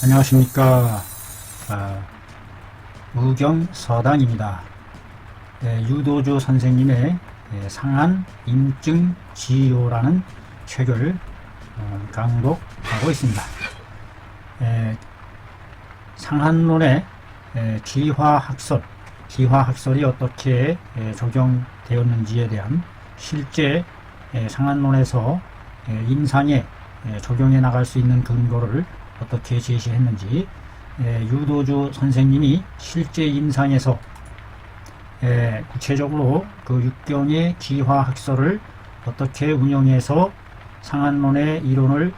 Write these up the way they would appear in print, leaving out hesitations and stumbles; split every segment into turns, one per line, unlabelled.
안녕하십니까. 무경서당입니다. 유도주 선생님의 상한 임증 지요라는 책을 강독하고 있습니다. 상한론의 기화학설이 어떻게 적용되었는지에 대한 실제 상한론에서 임상에 적용해 나갈 수 있는 근거를 어떻게 제시했는지, 유도주 선생님이 실제 임상에서 구체적으로 그 육경의 기화학설을 어떻게 운영해서 상한론의 이론을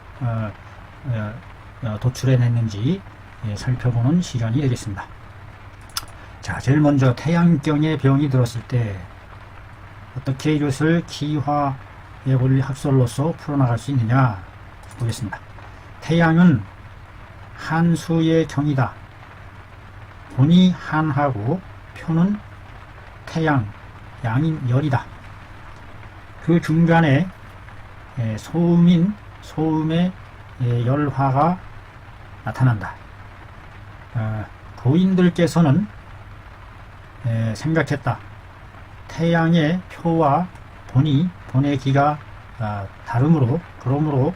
도출해냈는지 살펴보는 시간이 되겠습니다. 자, 제일 먼저 태양경에 병이 들었을 때 어떻게 이것을 기화의 원리 학설로서 풀어나갈 수 있느냐 보겠습니다. 태양은 한수의 경이다. 본이 한하고 표는 태양, 양인 열이다. 그 중간에 소음의 열화가 나타난다. 고인들께서는 생각했다. 태양의 표와 본의 기가 다르므로, 그러므로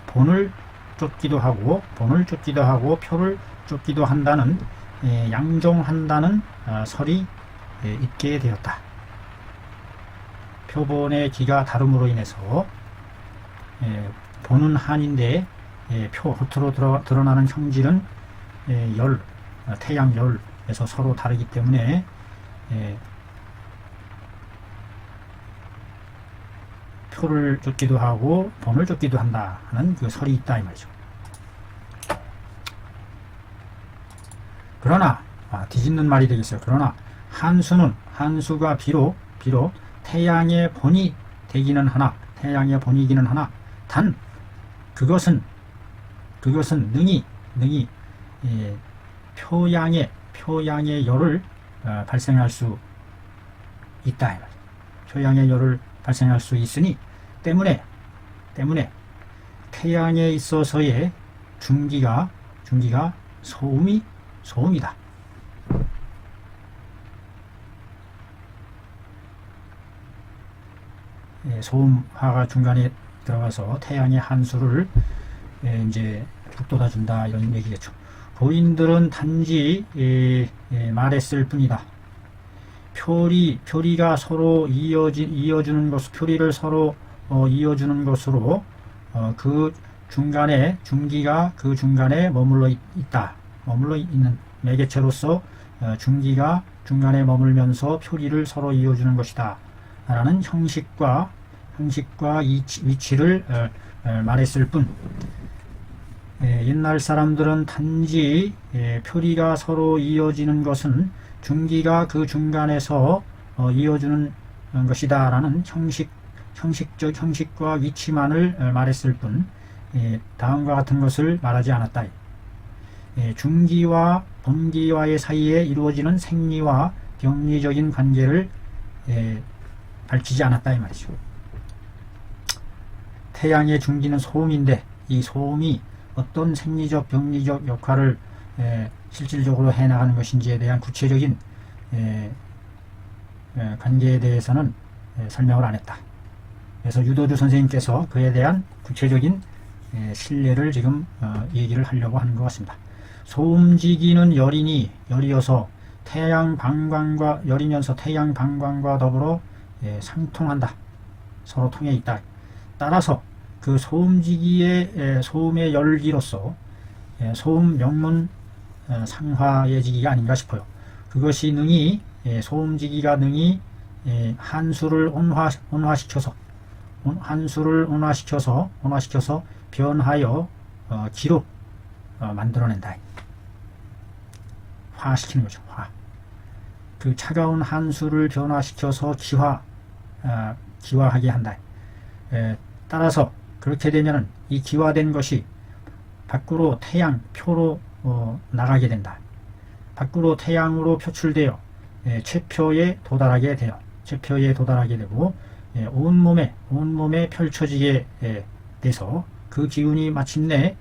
본을 쫓기도 하고 표를 쫓기도 한다는, 양종한다는 설이 있게 되었다. 표본의 기가 다름으로 인해서 본은 한인데 겉으로 드러나는 형질은 태양열에서 서로 다르기 때문에 표를 쫓기도 하고 본을 쫓기도 한다 하는 그 설이 있다 이 말이죠. 그러나 뒤집는 말이 되겠어요. 그러나 한수가 비록 태양의 본이 되기는 하나, 태양의 본이기는 하나, 단 그것은 능히 표양의 열을 발생할 수 있다 이 말이죠. 표양의 열을 발생할 수 있으니 때문에 태양에 있어서의 중기가 소음이다. 소음화가 중간에 들어가서 태양의 한수를 이제 북돋아 준다 이런 얘기겠죠. 고인들은 단지 말했을 뿐이다. 표리가 서로 이어주는 것, 표리를 서로 이어주는 것으로 그 중간에 중기가 그 중간에 머물러 있는 매개체로서 중기가 중간에 머물면서 표리를 서로 이어주는 것이다 라는 형식과 위치를 말했을 뿐, 옛날 사람들은 단지 표리가 서로 이어지는 것은 중기가 그 중간에서 이어주는 것이다 라는 형식과 위치만을 말했을 뿐, 다음과 같은 것을 말하지 않았다. 중기와 본기와의 사이에 이루어지는 생리와 병리적인 관계를 밝히지 않았다 이 말이죠. 태양의 중기는 소음인데 이 소음이 어떤 생리적 병리적 역할을 실질적으로 해나가는 것인지에 대한 구체적인 관계에 대해서는 설명을 안 했다. 그래서 유도주 선생님께서 그에 대한 구체적인 신뢰를 지금 얘기를 하려고 하는 것 같습니다. 소음지기는 열이어서 열이면서 태양 방광과 더불어 상통한다. 서로 통해 있다. 따라서 그 소음지기의 소음의 열기로서 소음 명문 상화의 지기가 아닌가 싶어요. 그것이 소음지기가 능히 한수를 온화시켜서 변하여 기로 만들어낸다. 화시키는 거죠. 그 차가운 한수를 변화시켜서 기화하게 한다. 따라서 그렇게 되면은 이 기화된 것이 밖으로 태양 표로 나가게 된다. 밖으로 태양으로 표출되어 체표에 도달하게 돼요. 체표에 도달하게 되고 온몸에 펼쳐지게 돼서 그 기운이 마침내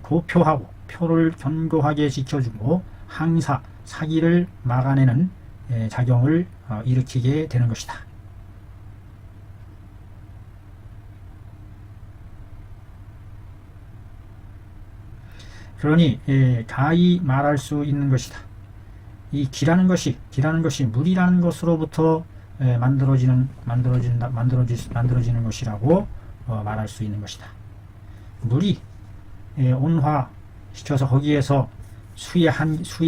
고표하고 표를 견고하게 지켜주고 항사, 사기를 막아내는 작용을 일으키게 되는 것이다. 그러니 가히 말할 수 있는 것이다. 이 기라는 것이 물이라는 것으로부터 만들어지는 것이라고 말할 수 있는 것이다. 물이 온화시켜서 거기에서 수의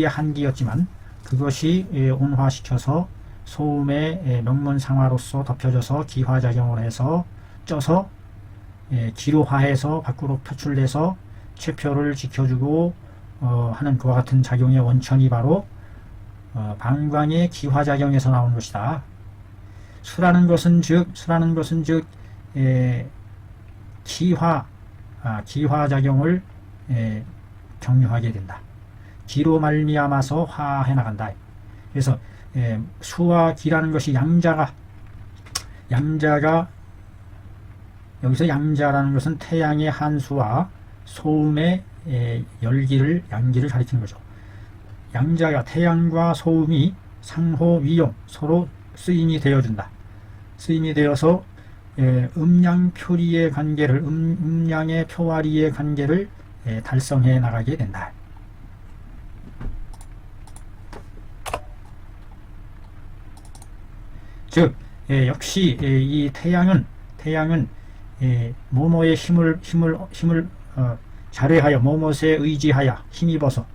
한기였지만 그것이 온화시켜서 소음의 명문상화로서 덮여져서 기화작용을 해서 쪄서 기로화해서 밖으로 표출돼서 체표를 지켜주고 하는 그와 같은 작용의 원천이 바로 방광의 기화작용에서 나온 것이다. 수라는 것은 즉 기화작용을 경유하게 된다. 기로 말미암아서 화해 나간다. 그래서 수와 기라는 것이 양자가 여기서 양자라는 것은 태양의 한수와 소음의 양기를 가리키는 거죠. 양자가 태양과 소음이 상호 위용 서로 쓰임이 되어준다. 쓰임이 되어서 음양표리의 관계를 음양의 표와리의 관계를 달성해 나가게 된다. 즉 역시 이 태양은 모모의 힘을 자뢰하여 모못에 의지하여 힘입어서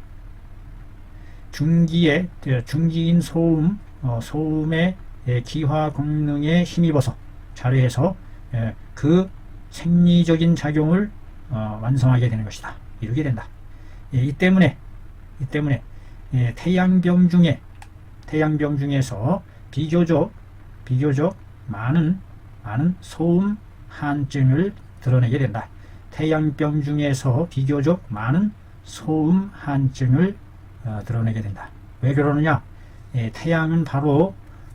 중기인 소음의 기화功능에 힘입어서 자뢰해서 그 생리적인 작용을 완성하게 되는 것이다. 이루게 된다. 이 때문에 태양병 중에서 비교적 많은 소음 한증을 드러내게 된다. 태양병 중에서 비교적 많은 소음 한증을 드러내게 된다. 왜 그러느냐? 태양은 바로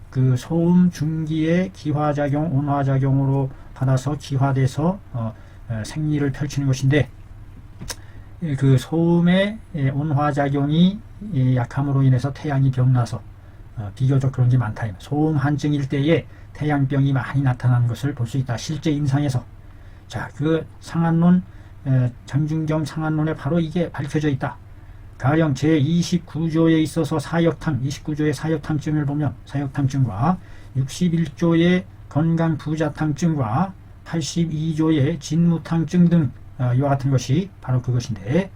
그 소음 중기의 기화작용, 온화작용으로 받아서 기화돼서 생리를 펼치는 것인데 그 소음의 온화작용이 약함으로 인해서 태양이 병나서 비교적 그런 게 많다. 소음 한증일 때에 태양병이 많이 나타나는 것을 볼 수 있다. 실제 임상에서. 자, 그 상한론, 장중경 상한론에 바로 이게 밝혀져 있다. 가령 제29조에 있어서 29조의 사역탕증을 보면 사역탕증과 61조의 건강부자탕증과 82조의 진무탕증 등 이와 같은 것이 바로 그것인데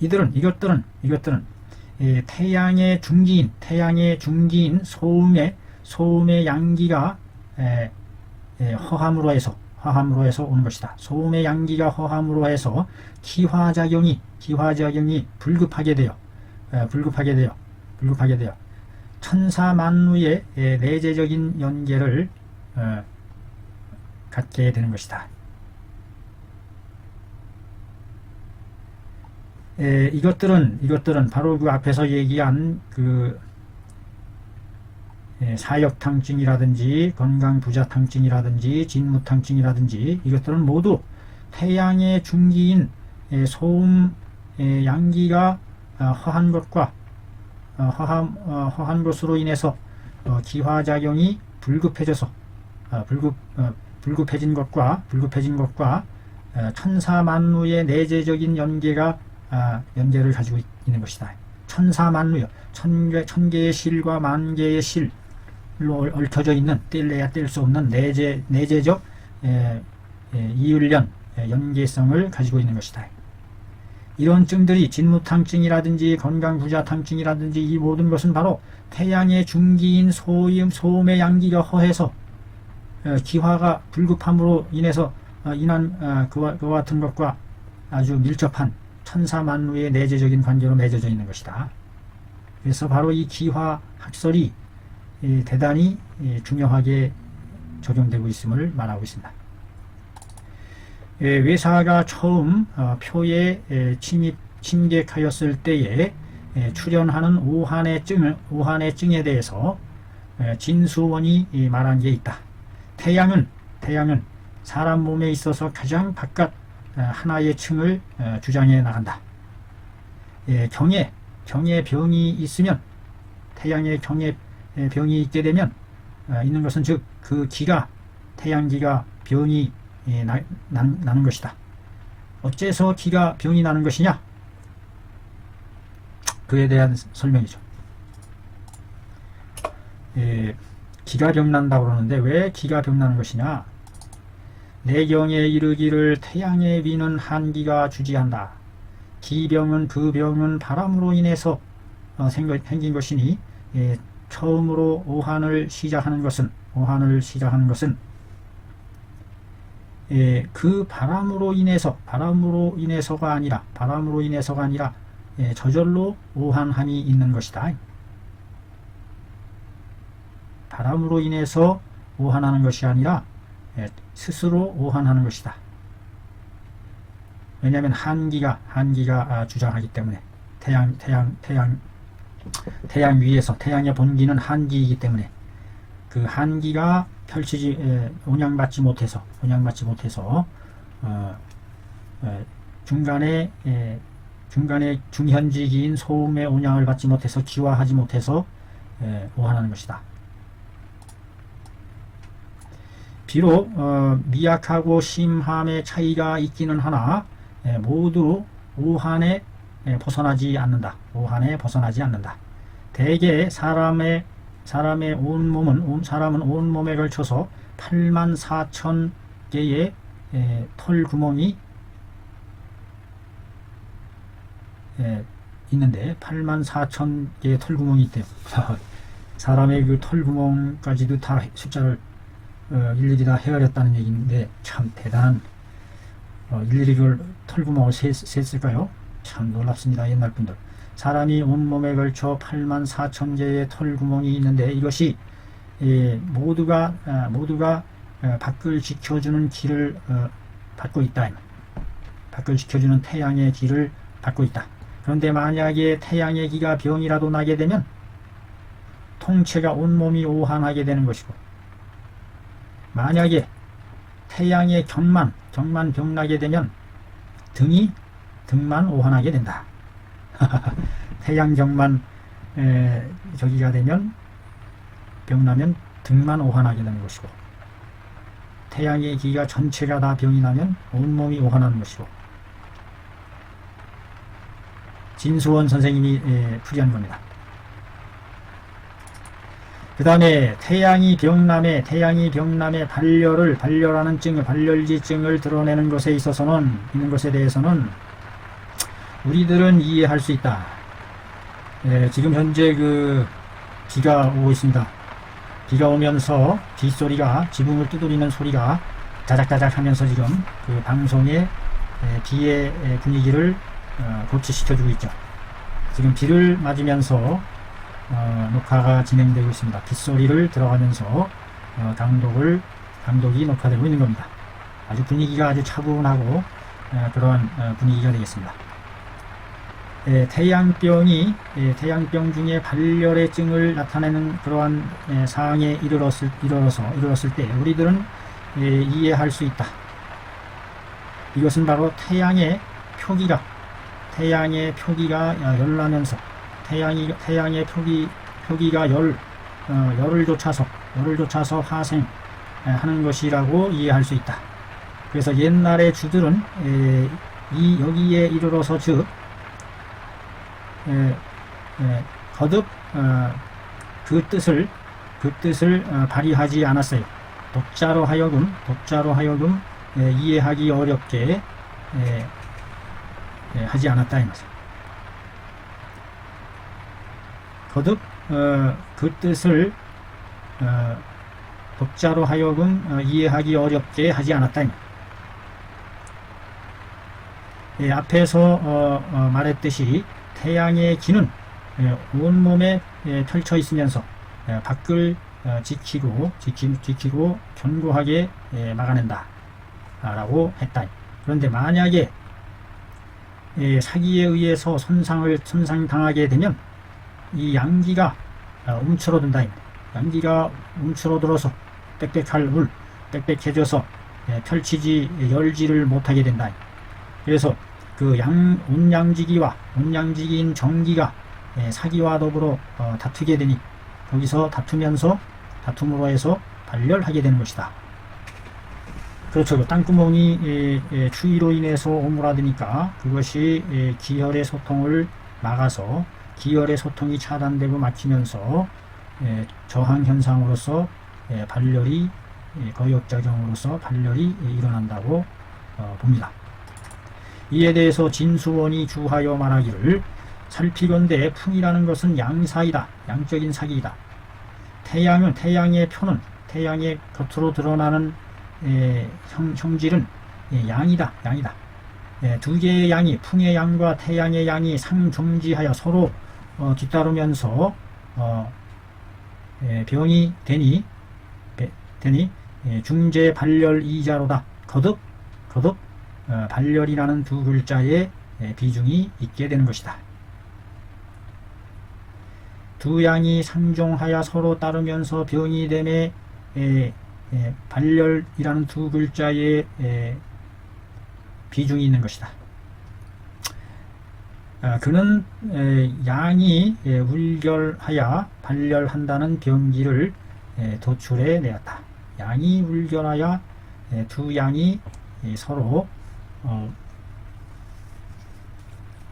이것들은 태양의 중기인 소음의 양기가 허함으로 해서 오는 것이다. 소음의 양기가 허함으로 해서 기화작용이 불급하게 되어 천사만루의 내재적인 연계를 갖게 되는 것이다. 이것들은 바로 그 앞에서 얘기한 그 사역탕증이라든지 건강부자탕증이라든지 진무탕증이라든지 이것들은 모두 태양의 중기인 소음 양기가 허한 것으로 인해서 기화작용이 불급해져서 불급해진 것과 천사만루의 내재적인 연계를 가지고 있는 것이다. 천사만루요. 천개의 실과 만개의 실로 얽혀져 있는 뗄래야 뗄 수 없는 내재적 이율련 연계성을 가지고 있는 것이다. 이런 증들이 진무탕증이라든지 건강부자탕증이라든지 이 모든 것은 바로 태양의 중기인 소음의 양기가 허해서 기화가 불급함으로 인해서 인한 그와 같은 것과 아주 밀접한 천사만루의 내재적인 관계로 맺어져 있는 것이다. 그래서 바로 이 기화학설이 대단히 중요하게 적용되고 있음을 말하고 있습니다. 외사가 처음 표에 침객하였을 때에 출현하는 오한의 증에 대해서 진수원이 말한 게 있다. 태양은 사람 몸에 있어서 가장 바깥 하나의 층을 주장해 나간다. 경에 병이 있으면, 태양의 경에 병이 있게 되면 있는 것은 즉 그 기가, 태양기가 병이 나는 것이다. 어째서 기가 병이 나는 것이냐? 그에 대한 설명이죠. 기가 병난다고 그러는데 왜 기가 병나는 것이냐? 내경에 이르기를 태양의 위는 한기가 주지한다. 기병은 그 병은 바람으로 인해서 생긴 것이니 처음으로 오한을 시작하는 것은 그 바람으로 인해서가 아니라 저절로 오한함이 있는 것이다. 바람으로 인해서 오한하는 것이 아니라 스스로 오한하는 것이다. 왜냐하면 한기가 주장하기 때문에, 태양 위에서 태양의 본기는 한기이기 때문에 그 한기가 온양받지 못해서 중간에 중현지기인 소음의 온양을 받지 못해서 기화하지 못해서 오한하는 것이다. 비록 미약하고 심함의 차이가 있기는 하나 모두 오한에 벗어나지 않는다. 대개 사람은 온 몸에 걸쳐서 84,000개의 털 구멍이 있는데 84,000개의 털 구멍이 있대요. 사람의 그 털 구멍까지도 다 숫자를 일일이 다 헤아렸다는 얘기인데 참 대단한, 일일이 그걸 털 구멍을 셌을까요? 참 놀랍습니다. 옛날 분들. 사람이 온몸에 걸쳐 84,000개의 털 구멍이 있는데 이것이 모두가 밖을 지켜주는 길을 받고 있다. 밖을 지켜주는 태양의 길을 받고 있다. 그런데 만약에 태양의 기가 병이라도 나게 되면 통째가 온몸이 오한하게 되는 것이고, 만약에 태양의 경만 병나게 되면 등만 오한하게 된다. 태양경만 저기가 되면, 병나면 등만 오한하게 되는 것이고, 태양의 기가 전체가 다 병이 나면 온몸이 오한하는 것이고, 진수원 선생님이 풀이한 겁니다. 그 다음에 태양이 병남에 발열하는 증, 발열지증을 드러내는 것에 있어서는, 있는 것에 대해서는 우리들은 이해할 수 있다. 지금 현재 그 비가 오고 있습니다. 비가 오면서 빗소리가, 지붕을 두드리는 소리가 자작자작 하면서 지금 그 방송의 비의 분위기를 고취시켜주고 있죠. 지금 비를 맞으면서 녹화가 진행되고 있습니다. 빗소리를 들어가면서 감독이 녹화되고 있는 겁니다. 아주 분위기가 아주 차분하고 그러한 분위기가 되겠습니다. 태양병 중에 발열의 증을 나타내는 그러한 사항에 이르렀을 때 우리들은 이해할 수 있다. 이것은 바로 태양의 표기가 열나면서 태양의 표기가 열을 쫓아서 화생하는 것이라고 이해할 수 있다. 그래서 옛날의 주들은 여기에 이르러서 즉 거듭 그 뜻을 발휘하지 않았어요. 독자로 하여금 이해하기 어렵게 하지 않았다 이 말이죠. 거듭 그 뜻을 독자로 하여금 이해하기 어렵게 하지 않았다. 앞에서 말했듯이 태양의 기는 온몸에 펼쳐 있으면서 밖을 지키고 견고하게 막아낸다 라고 했다. 그런데 만약에 사기에 의해서 손상당하게 되면 이 양기가 움츠러든다. 양기가 움츠러들어서 빽빽할 물, 빽빽해져서 열지를 못하게 된다. 그래서 그 온양지기인 정기가 사기와 더불어 다투게 되니 거기서 다툼으로 해서 발열하게 되는 것이다. 그렇죠. 땅구멍이 추위로 인해서 오므라드니까 그것이 기혈의 소통을 막아서 기혈의 소통이 차단되고 막히면서 저항현상으로서 발열이 거역작용으로서 발열이 일어난다고 봅니다. 이에 대해서 진수원이 주하여 말하기를 살피건대 풍이라는 것은 양사이다. 양적인 사기이다. 태양의 표는 태양의 겉으로 드러나는 형질은 양이다. 두 개의 양이 풍의 양과 태양의 양이 상종지하여 서로 뒤따르면서 병이 되니 중재 발열 이자로다. 거듭 발열이라는 두 글자의 비중이 있게 되는 것이다. 두 양이 상종하여 서로 따르면서 병이 됨에 발열이라는 두 글자의 비중이 있는 것이다. 그는 양이 울결하여 발열한다는 병기를 도출해 내었다. 양이 울결하여 두 양이 서로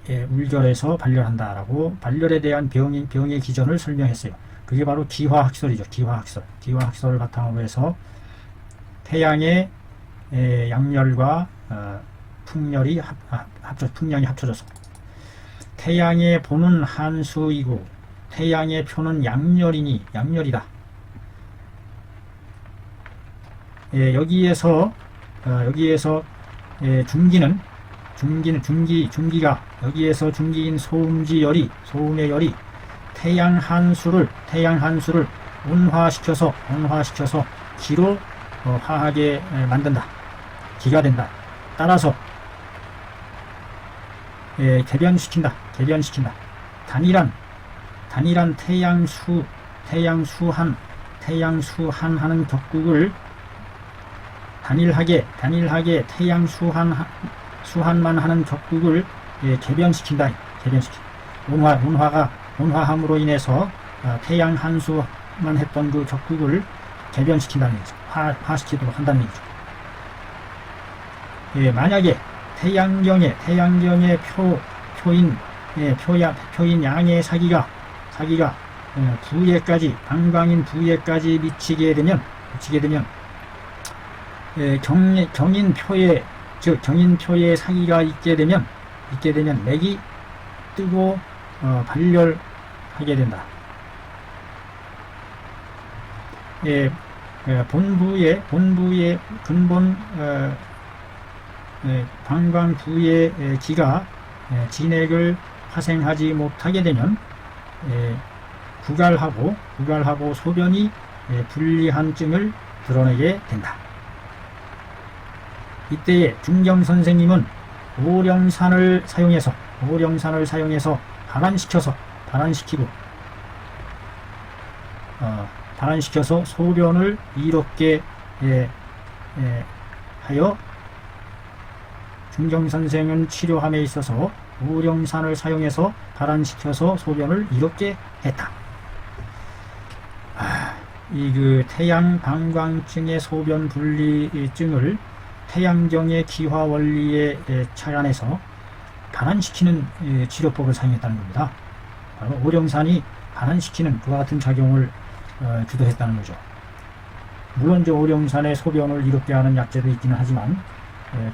울결해서 발열한다라고 발열에 대한 병의 기전을 설명했어요. 그게 바로 기화학설이죠. 기화학설을 바탕으로 해서 태양의 양열과 풍열이 풍량이 합쳐져서 태양의 보는 한수이고 태양의 표는 양열이다. 여기에서 중기가 여기에서 중기인 소음의 열이 태양 한수를 온화시켜서 기로 화하게 만든다. 기가 된다. 따라서 개변시킨다. 단일한 태양수한 하는 격국을 단일하게 태양수한만 하는 격국을 개변시킨다. 온화함으로 인해서 태양 한수만 했던 그 격국을 개변시킨다는 얘기죠. 화시키도록 한다는 얘기죠. 만약에 태양경의 표인 양의 사기가 부예까지 방광인 부예까지 미치게 되면 경인표의 사기가 있게 되면 맥이 뜨고 발열하게 된다. 본부의 근본 방광부의 기가 진액을 화생하지 못하게 되면 구갈하고 소변이 불리한 증을 드러내게 된다. 이때에 중경 선생님은 오령산을 사용해서 발환시켜서 소변을 이롭게 하여 중경 선생은 치료함에 있어서 오령산을 사용해서 발환시켜서 소변을 이롭게 했다. 이 태양 방광증의 소변 분리증을 태양경의 기화 원리에 착안해서 발환시키는 치료법을 사용했다는 겁니다. 바로 오령산이 발환시키는 그와 같은 작용을 주도했다는 거죠. 물론 오령산의 소변을 이롭게 하는 약재도 있기는 하지만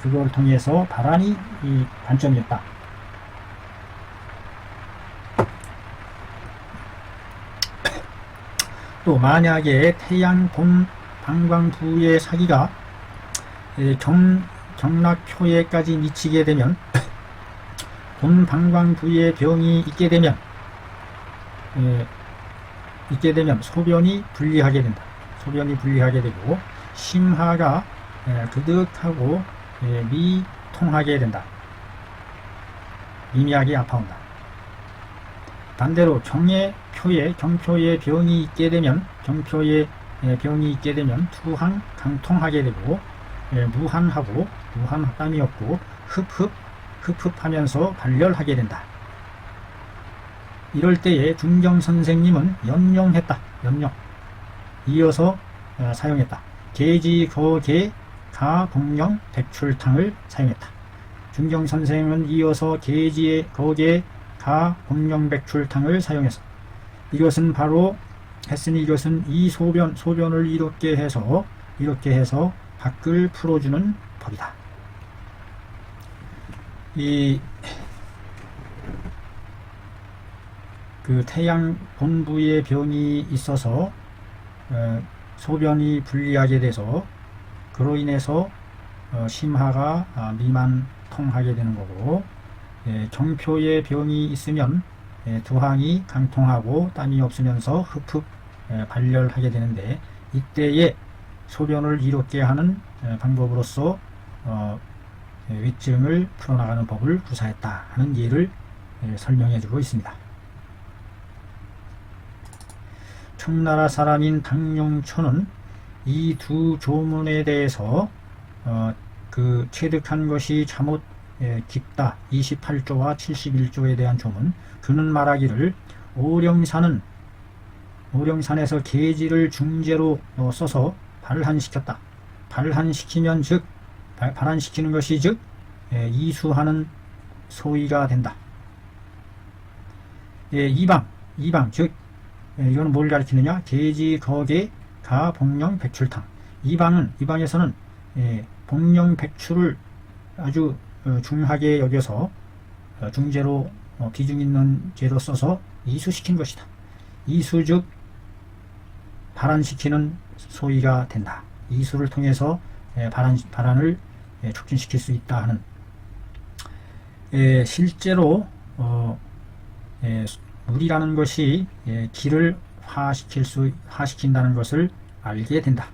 그걸 통해서 발환이 관점이었다. 또 만약에 태양 본 방광부의 사기가 경락효에까지 미치게 되면 본 방광부의 병이 있게 되면 소변이 분리하게 된다. 소변이 분리하게 되고 심하가 그득하고 미통하게 된다. 미미하게 아파온다. 반대로 경표에 병이 있게 되면 투항, 강통하게 되고 무한하고 땀이 없고 흡흡하면서 발열하게 된다. 이럴 때에 중경 선생님은 연용했다. 이어서 사용했다. 계지 거계 가복령 백출탕을 사용했다. 중경 선생은 이어서 계지의 거계 가복령 백출탕을 사용해서 이것은 이 소변을 이렇게 해서 밖을 풀어주는 법이다. 그 태양 본부에 병이 있어서 소변이 불리하게 돼서 그로 인해서 심하가 미만통하게 되는 거고, 정표에 병이 있으면 두항이 강통하고 땀이 없으면서 흡흡 발열하게 되는데, 이때에 소변을 이롭게 하는 방법으로서 위증을 풀어나가는 법을 구사했다 하는 예를 설명해 주고 있습니다. 청나라 사람인 당룡초는 이 두 조문에 대해서 체득한 것이 잘못 깊다. 28조와 71조에 대한 조문. 그는 말하기를 오령산에서 계지를 중재로 써서 발한시켰다. 발한시키는 것이 즉 이수하는 소위가 된다. 이방 즉 이거는 뭘 가리키느냐? 계지 거계 가 복령 백출탕. 이방에서는 복령 백출을 아주 중하게 여겨서 중재로 비중 있는 죄로 써서 이수시킨 것이다. 이수 즉 발한시키는 소위가 된다. 이수를 통해서 발한을 촉진시킬 수 있다 하는, 실제로 물이라는 것이 기를 화시킨다는 것을 알게 된다.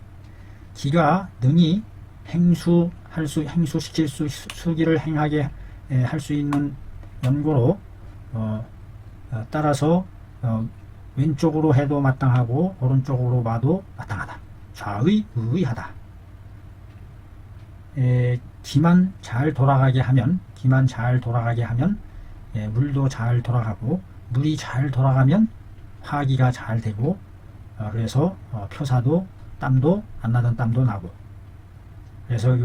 기가 능히 행수시킬 수기를 행하게 할 수 있는 연고로 따라서 왼쪽으로 해도 마땅하고 오른쪽으로 봐도 마땅하다. 좌의우의하다. 기만 잘 돌아가게 하면 물도 잘 돌아가고, 물이 잘 돌아가면 화기가 잘 되고, 그래서 표사도 땀도 안 나던 땀도 나고, 그래서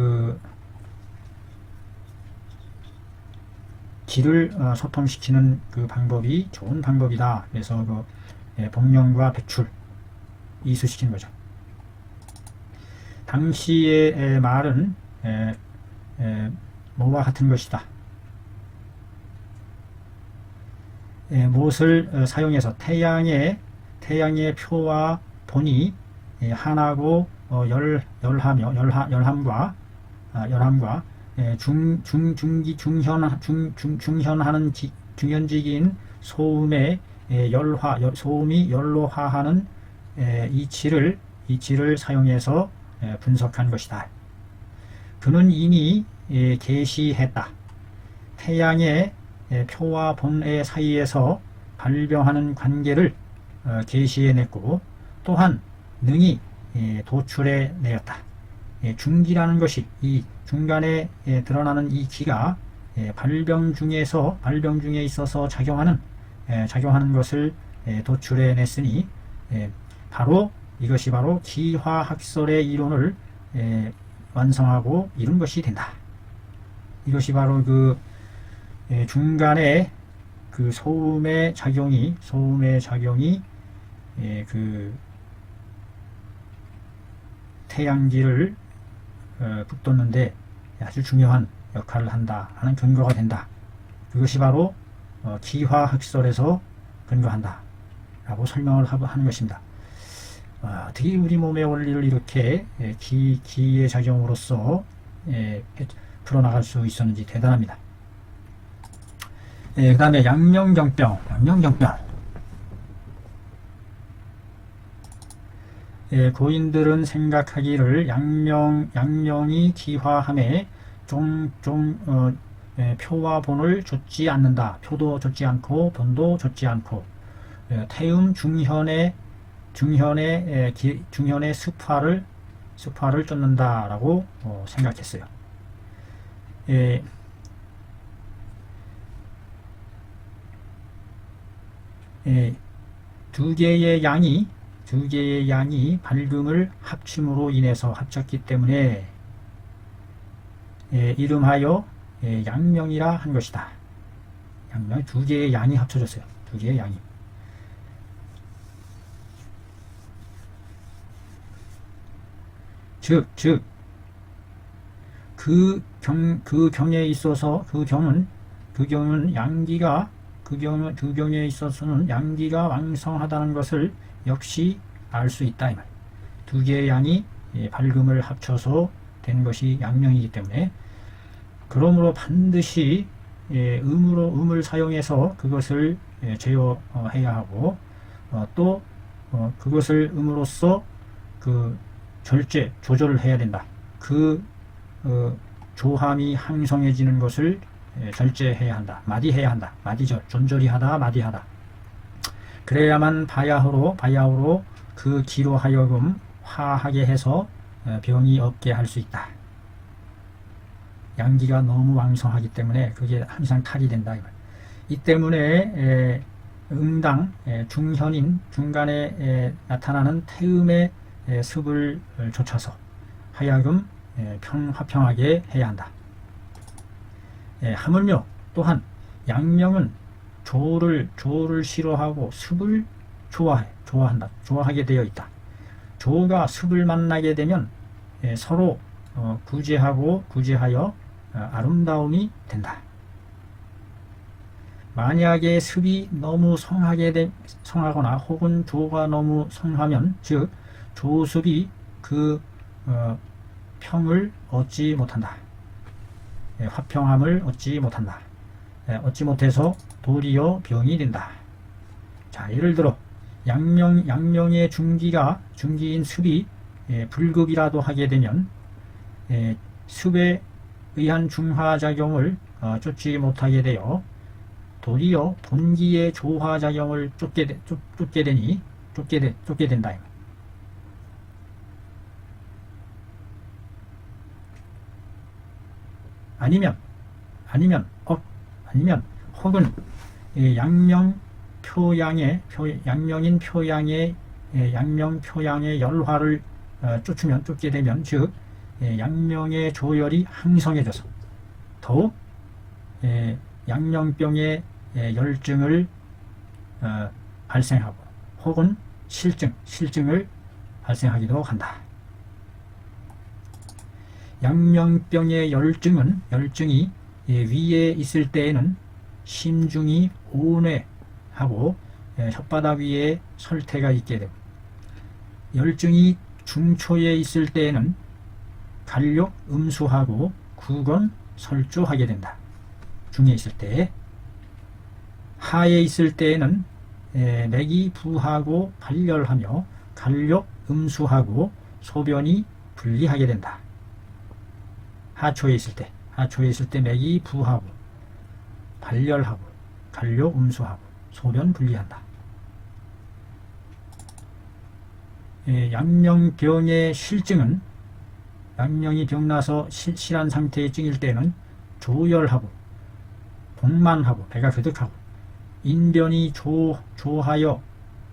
기를 소통시키는 그 방법이 좋은 방법이다. 그래서 복령과 백출 이수시킨 거죠. 당시의 말은 뭐와 같은 것이다. 못을 사용해서 태양의 표와 본이 하나고 열함과 중현하는 중현직인 소음이 열로화하는 이치를 사용해서 분석한 것이다. 그는 이미 계시했다. 태양의 표와 본의 사이에서 발병하는 관계를 계시해냈고, 또한 능히 도출해 내었다. 중기라는 것이, 이 중간에 드러나는 이 기가 발병 중에 있어서 작용하는 것을 도출해 냈으니, 이것이 바로 기화학설의 이론을 완성하고 이룬 것이 된다. 이것이 바로 중간에 소음의 작용이 태양지를 북돋는데 아주 중요한 역할을 한다 하는 근거가 된다. 그것이 바로 기화학설에서 근거한다 라고 설명을 하는 것입니다. 어떻게 우리 몸의 원리를 이렇게 기의 작용으로서 풀어나갈 수 있었는지 대단합니다. 그 다음에 양명정병. 고인들은 생각하기를 양명이 기화함에 표와 본을 좇지 않는다. 표도 좇지 않고 본도 좇지 않고 태음 중현의 습화를 쫓는다라고 생각했어요. 두 개의 양이 밝음을 합침으로 인해서 합쳤기 때문에 이름하여 양명이라 한 것이다. 양명, 두 개의 양이 합쳐졌어요. 두 개의 양이. 즉, 그 경에 있어서 그 경에 있어서는 양기가 왕성하다는 것을 역시 알 수 있다 이 말. 두 개의 양이 밝음을 합쳐서 된 것이 양명이기 때문에 그러므로 반드시 음을 사용해서 그것을 제어해야 하고 또 그것을 음으로써 그 조절을 해야 된다. 그 조함이 항성해지는 것을 절제해야 한다. 마디해야 한다. 마디절, 존절이 하다, 마디하다. 그래야만 바야흐로 그 기로 하여금 화하게 해서 병이 없게 할 수 있다. 양기가 너무 왕성하기 때문에 그게 항상 탈이 된다. 이 때문에 응당, 중현인, 중간에 나타나는 태음의 습을 좇아서 하여금 화평하게 해야 한다. 하물며 또한 양명은 조를 싫어하고 습을 좋아하게 되어 있다. 조가 습을 만나게 되면 서로 구제하여 아름다움이 된다. 만약에 습이 너무 성하거나 혹은 조가 너무 성하면 즉 조습이 그 평을 얻지 못한다. 화평함을 얻지 못한다. 얻지 못해서 도리어 병이 된다. 자, 예를 들어 양명의 중기인 습이 불급이라도 하게 되면 습에 의한 중화작용을 쫓지 못하게 되어 도리어 본기의 조화작용을 쫓게 된다. 아니면 혹은 양명 표양의 열화를 쫓게 되면 즉 양명의 조열이 항성해져서 더욱 양명병의 열증을 발생하고 혹은 실증을 발생하기도 한다. 양명병의 열증이 위에 있을 때에는 심중이 온회하고 혓바닥 위에 설태가 있게 되고 열증이 중초에 있을 때에는 간욕 음수하고 구건 설조하게 된다. 중에 있을 때 하에 있을 때에는 맥이 부하고 발열하며 간욕 음수하고 소변이 분리하게 된다. 하초에 있을 때 맥이 부하고 발열하고 간욕 음수하고 소변 분리한다. 양명병의 실증은 양명이 병나서 실한 상태의 증일 때는 조열하고 복만하고 배가 그득하고 인변이 조하여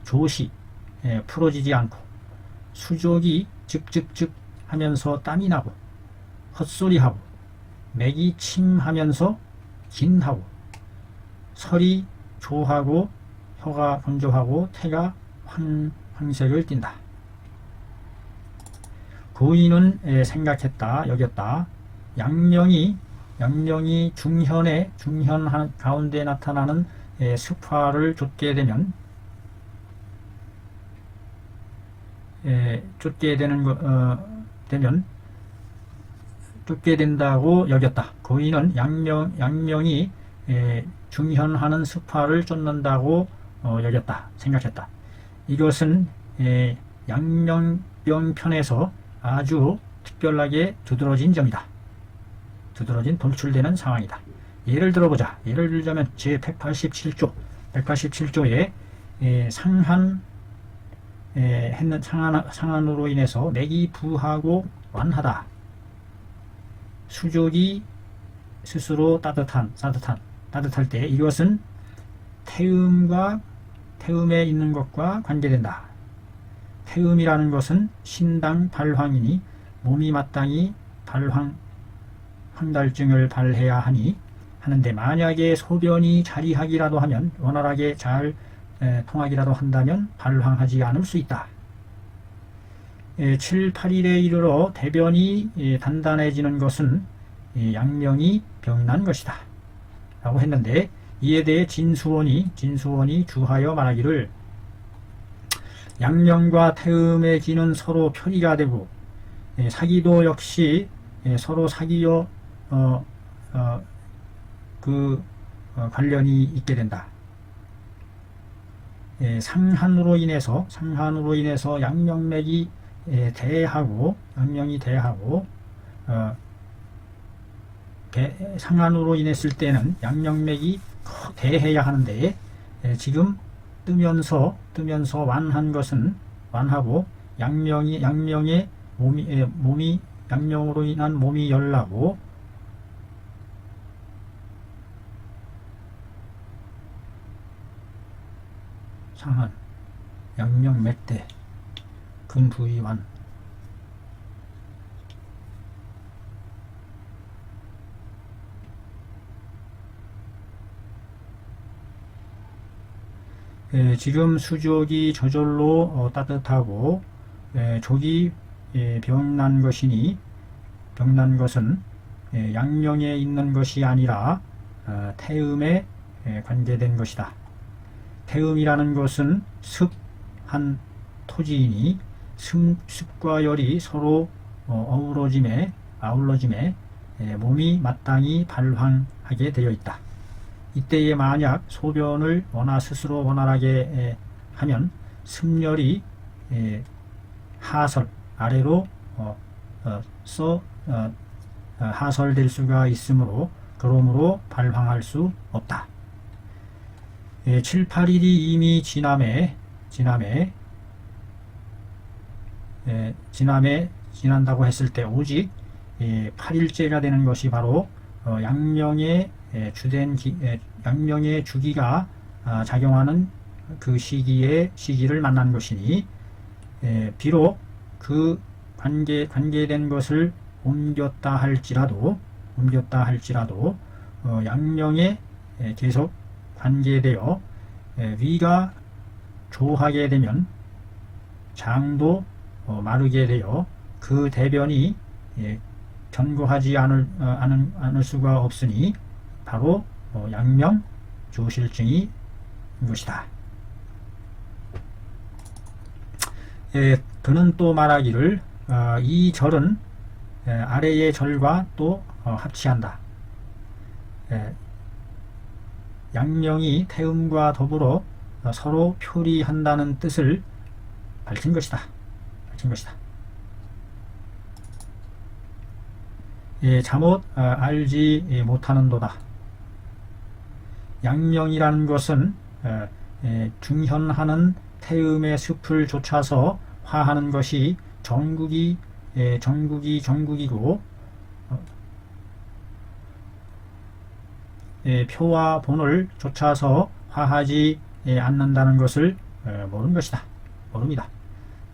조시 풀어지지 않고 수족이 즉즉즉 하면서 땀이 나고 헛소리하고 맥이 침하면서 긴하고 설이 조하고 혀가 건조하고 태가 황색을 띈다. 고인은 여겼다. 양명이 중현 가운데 나타나는 습화를 쫓게 된다고 여겼다. 고인은 양명이 중현하는 습화를 쫓는다고 생각했다. 이것은 양명병 편에서 아주 특별하게 두드러진 점이다. 두드러진 돌출되는 상황이다. 예를 들어보자. 예를 들자면 제 187조에 상한으로 인해서 맥이 부하고 완하다. 수족이 스스로 따뜻할 때 이것은 태음에 있는 것과 관계된다. 태음이라는 것은 신당 발황이니 몸이 마땅히 황달증을 발해야 하는데 만약에 소변이 자리하기라도 하면 원활하게 잘 통하기라도 한다면 발황하지 않을 수 있다. 7, 8일에 이르러 대변이 단단해지는 것은 양명이 병이 난 것이다 라고 했는데, 이에 대해 진수원이 주하여 말하기를 양명과 태음의 기는 서로 표리가 되고 사기도 역시 서로 사기여 관련이 있게 된다. 상한으로 인해서 양명맥이 양명이 대하고 상한으로 인했을 때는 양명맥이 대해야 하는데 지금 뜨면서 완한 것은 완하고 양명으로 인한 몸이 열나고 상한 양명맥대 근부위완 지금 수족이 저절로 따뜻하고 족이 병난 것은 양명에 있는 것이 아니라 태음에 관계된 것이다. 태음이라는 것은 습한 토지이니 습과 열이 서로 아울러짐에 몸이 마땅히 발황하게 되어 있다. 이때에 만약 소변을 스스로 원활하게 하면 습열이 하설 아래로 하설될 수가 있으므로 그러므로 발황할 수 없다. 7, 8일이 이미 지난다고 했을 때 오직 8일째가 되는 것이 바로 양명의 주기가 작용하는 그 시기를 만난 것이니 비록 그 관계된 것을 옮겼다 할지라도 양명에 계속 관계되어 위가 조하게 되면 장도 마르게 되어 그 대변이 견고하지 않을 수가 없으니 바로 양명 조실증이 것이다. 그는 또 말하기를 이 절은 아래의 절과 또 합치한다. 양명이 태음과 더불어 서로 표리한다는 뜻을 밝힌 것이다. 잠옷 알지 못하는도다. 양명이라는 것은 중현하는 태음의 숲을 좇아서 화하는 것이 정국이고 표와 본을 좇아서 화하지 않는다는 것을 모릅니다.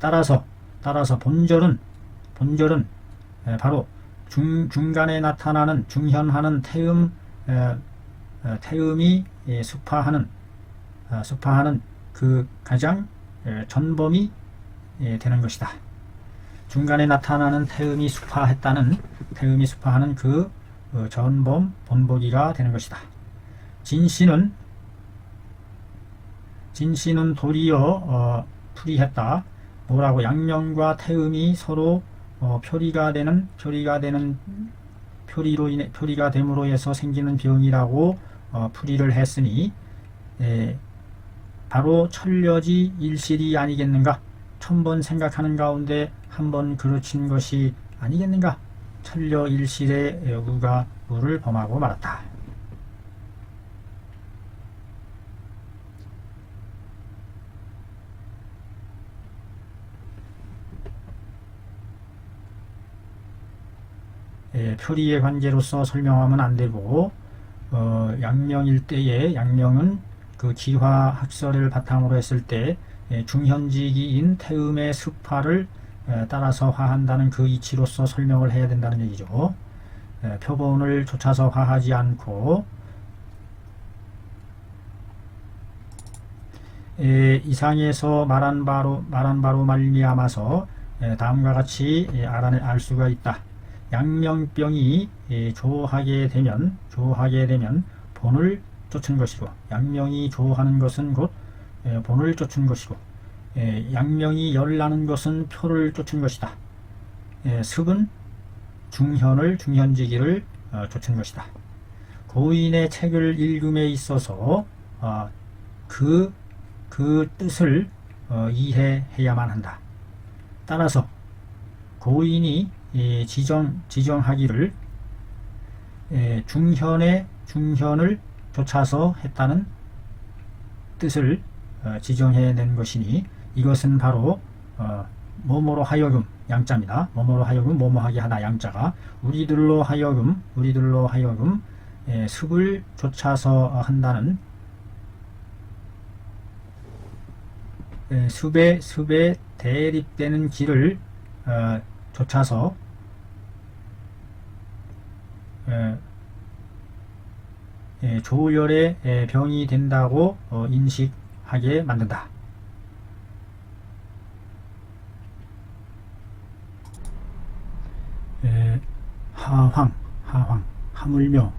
따라서 본절은 바로 중간에 나타나는 중현하는 태음이 습화하는 그 가장 전범이 되는 것이다. 중간에 나타나는 태음이 습화하는 그 전범 본보기가 되는 것이다. 진씨는 도리어 풀이했다. 뭐라고? 양명과 태음이 서로 표리가 됨으로 해서 생기는 병이라고 풀이를 했으니 바로 천려지 일실이 아니겠는가? 1000번 생각하는 가운데 한 번 그르친 것이 아니겠는가? 천려 일실의 우가 우를 범하고 말았다. 표리의 관계로서 설명하면 안 되고, 양명일 때에 양명은 그 기화학설을 바탕으로 했을 때 중현지기인 태음의 습화를 따라서 화한다는 그 이치로서 설명을 해야 된다는 얘기죠. 표본을 쫓아서 화하지 않고 이상에서 말한 바로 말미암아서 다음과 같이 알 수가 있다. 양명병이 조하게 되면 본을 쫓은 것이고, 양명이 조하는 것은 곧 본을 쫓은 것이고, 양명이 열나는 것은 표를 쫓은 것이다. 습은 중현지기를 쫓은 것이다. 고인의 책을 읽음에 있어서 그 뜻을 이해해야만 한다. 따라서 고인이 지정하기를 중현을 쫓아서 했다는 뜻을 지정해낸 것이니, 이것은 바로 뭐뭐로 하여금, 양자입니다. 뭐뭐로 하여금 뭐뭐하게 하다, 양자가 우리들로 하여금 습을 쫓아서 한다는 습에 대립되는 길을 쫓아서 조열의 병이 된다고 인식하게 만든다. 하황, 하물며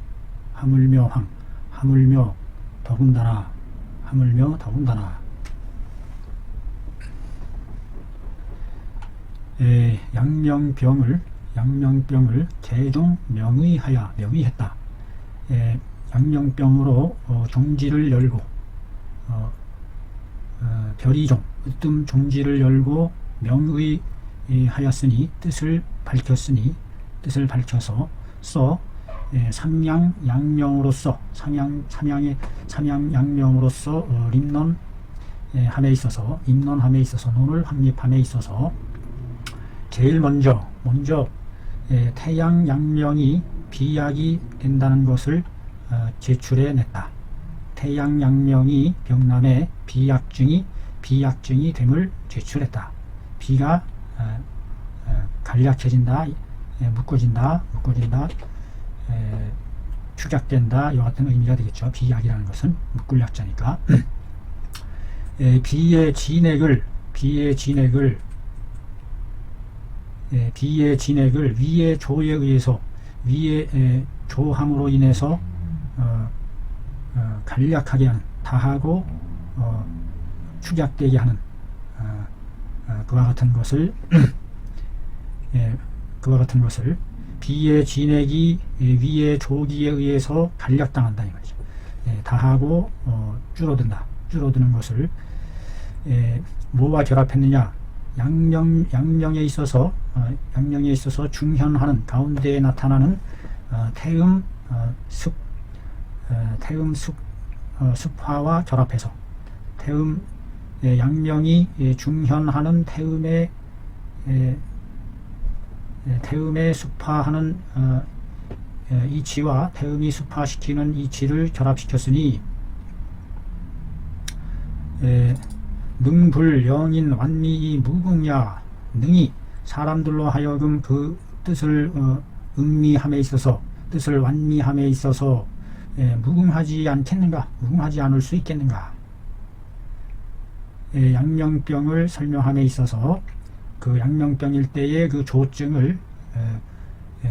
황, 하물며 더군다나, 양명병을 개종 명의했다. 양명병으로 종지를 열고, 별이종, 으뜸 종지를 열고 명의하였으니, 뜻을 밝혀서 삼양 양명으로서 림론함에 있어서 논을 확립함에 있어서 제일 먼저 태양 양명이 비약이 된다는 것을 제출해냈다. 태양 양명이 병남의 비약증이 됨을 제출했다. 비가 간략해진다, 묶어진다, 축약된다, 이와 같은 의미가 되겠죠. 비약이라는 것은 묶을 약자니까. 비의 진액을 위의 조에 의해서, 위의 조함으로 인해서 간략하게 하는, 다하고 축약되게 하는 그와 같은 것을 비의 진액이 위의 조기에 의해서 간략당한다, 이 말이죠. 다하고 줄어드는 것을 뭐와 결합했느냐? 양명에 있어서 중현하는, 가운데에 나타나는 습화와 결합해서, 양명이 중현하는 태음의 습화하는 이치와 태음이 습화시키는 이치를 결합시켰으니, 능불 영인 완미이 무궁야, 능히 사람들로 하여금 그 뜻을 음미함에 있어서, 뜻을 완미함에 있어서 무궁하지 않겠는가, 무궁하지 않을 수 있겠는가. 양명병을 설명함에 있어서 그 양명병일 때의 그 조증을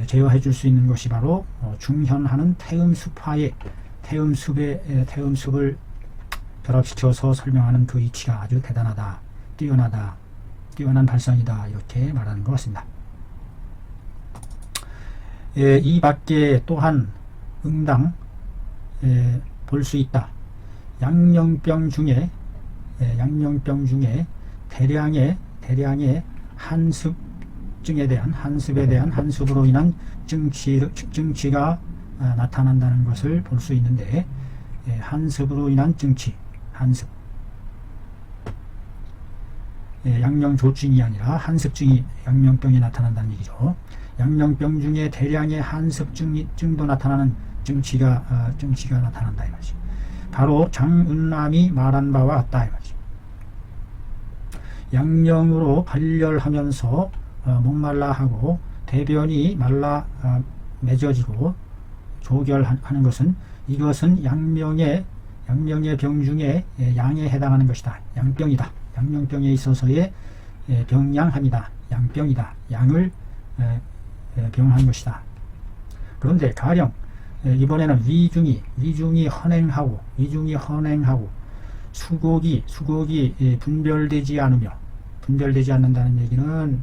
제어해 줄 수 있는 것이 바로 중현하는 태음습화의 태음습을 결합시켜서 설명하는 그 이치가 아주 대단하다, 뛰어난 발상이다, 이렇게 말하는 것 같습니다. 이 밖에 또한 응당 볼 수 있다. 양명병 중에 대량의 한습에 대한 한습으로 인한 증치가 나타난다는 것을 볼 수 있는데, 한습으로 인한 증치, 한습. 양령조증이 아니라 한습증이 양령병이 나타난다는 얘기죠. 양령병 중에 대량의 한습증도 나타나는 증치가 나타난다 이 말이죠. 바로 장은남이 말한 바와 같다 이 말이죠. 양령으로 발열하면서 목말라 하고 대변이 말라 맺어지고 조결하는 것은 이것은 양명의 병 중에 양에 해당하는 것이다. 양병이다. 양령병에 있어서의 병양함이다. 양병이다. 양을 병한 것이다. 그런데 가령 이번에는 위중이 헌행하고 수곡이 분별되지 않는다는 얘기는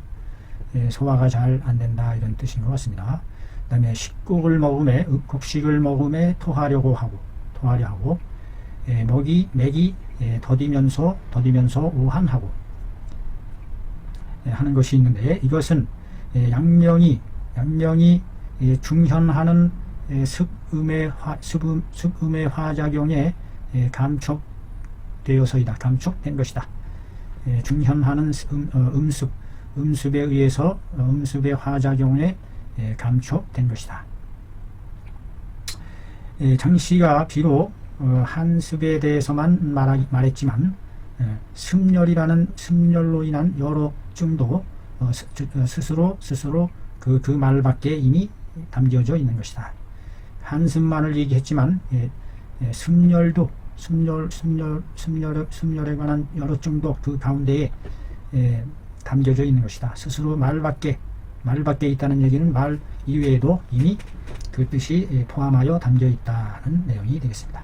소화가 잘 안 된다 이런 뜻인 것 같습니다. 그 다음에 곡식을 먹음에 토하려 하고 맥이 더디면서 우한하고 하는 것이 있는데 이것은 양령이 중현하는 습음의 화작용에 감촉된 것이다. 중현하는 음습에 의해서 음습의 화작용에 감촉된 것이다. 장씨가 비록 한습에 대해서만 말했지만 습열로 인한 여러 증도 스스로 그 말 밖에 이미 담겨져 있는 것이다. 한습만을 얘기했지만 습열에 관한 여러 증도 그 가운데에 담겨져 있는 것이다. 스스로 말 밖에 있다는 얘기는 말 이외에도 이미 그 뜻이 포함하여 담겨 있다는 내용이 되겠습니다.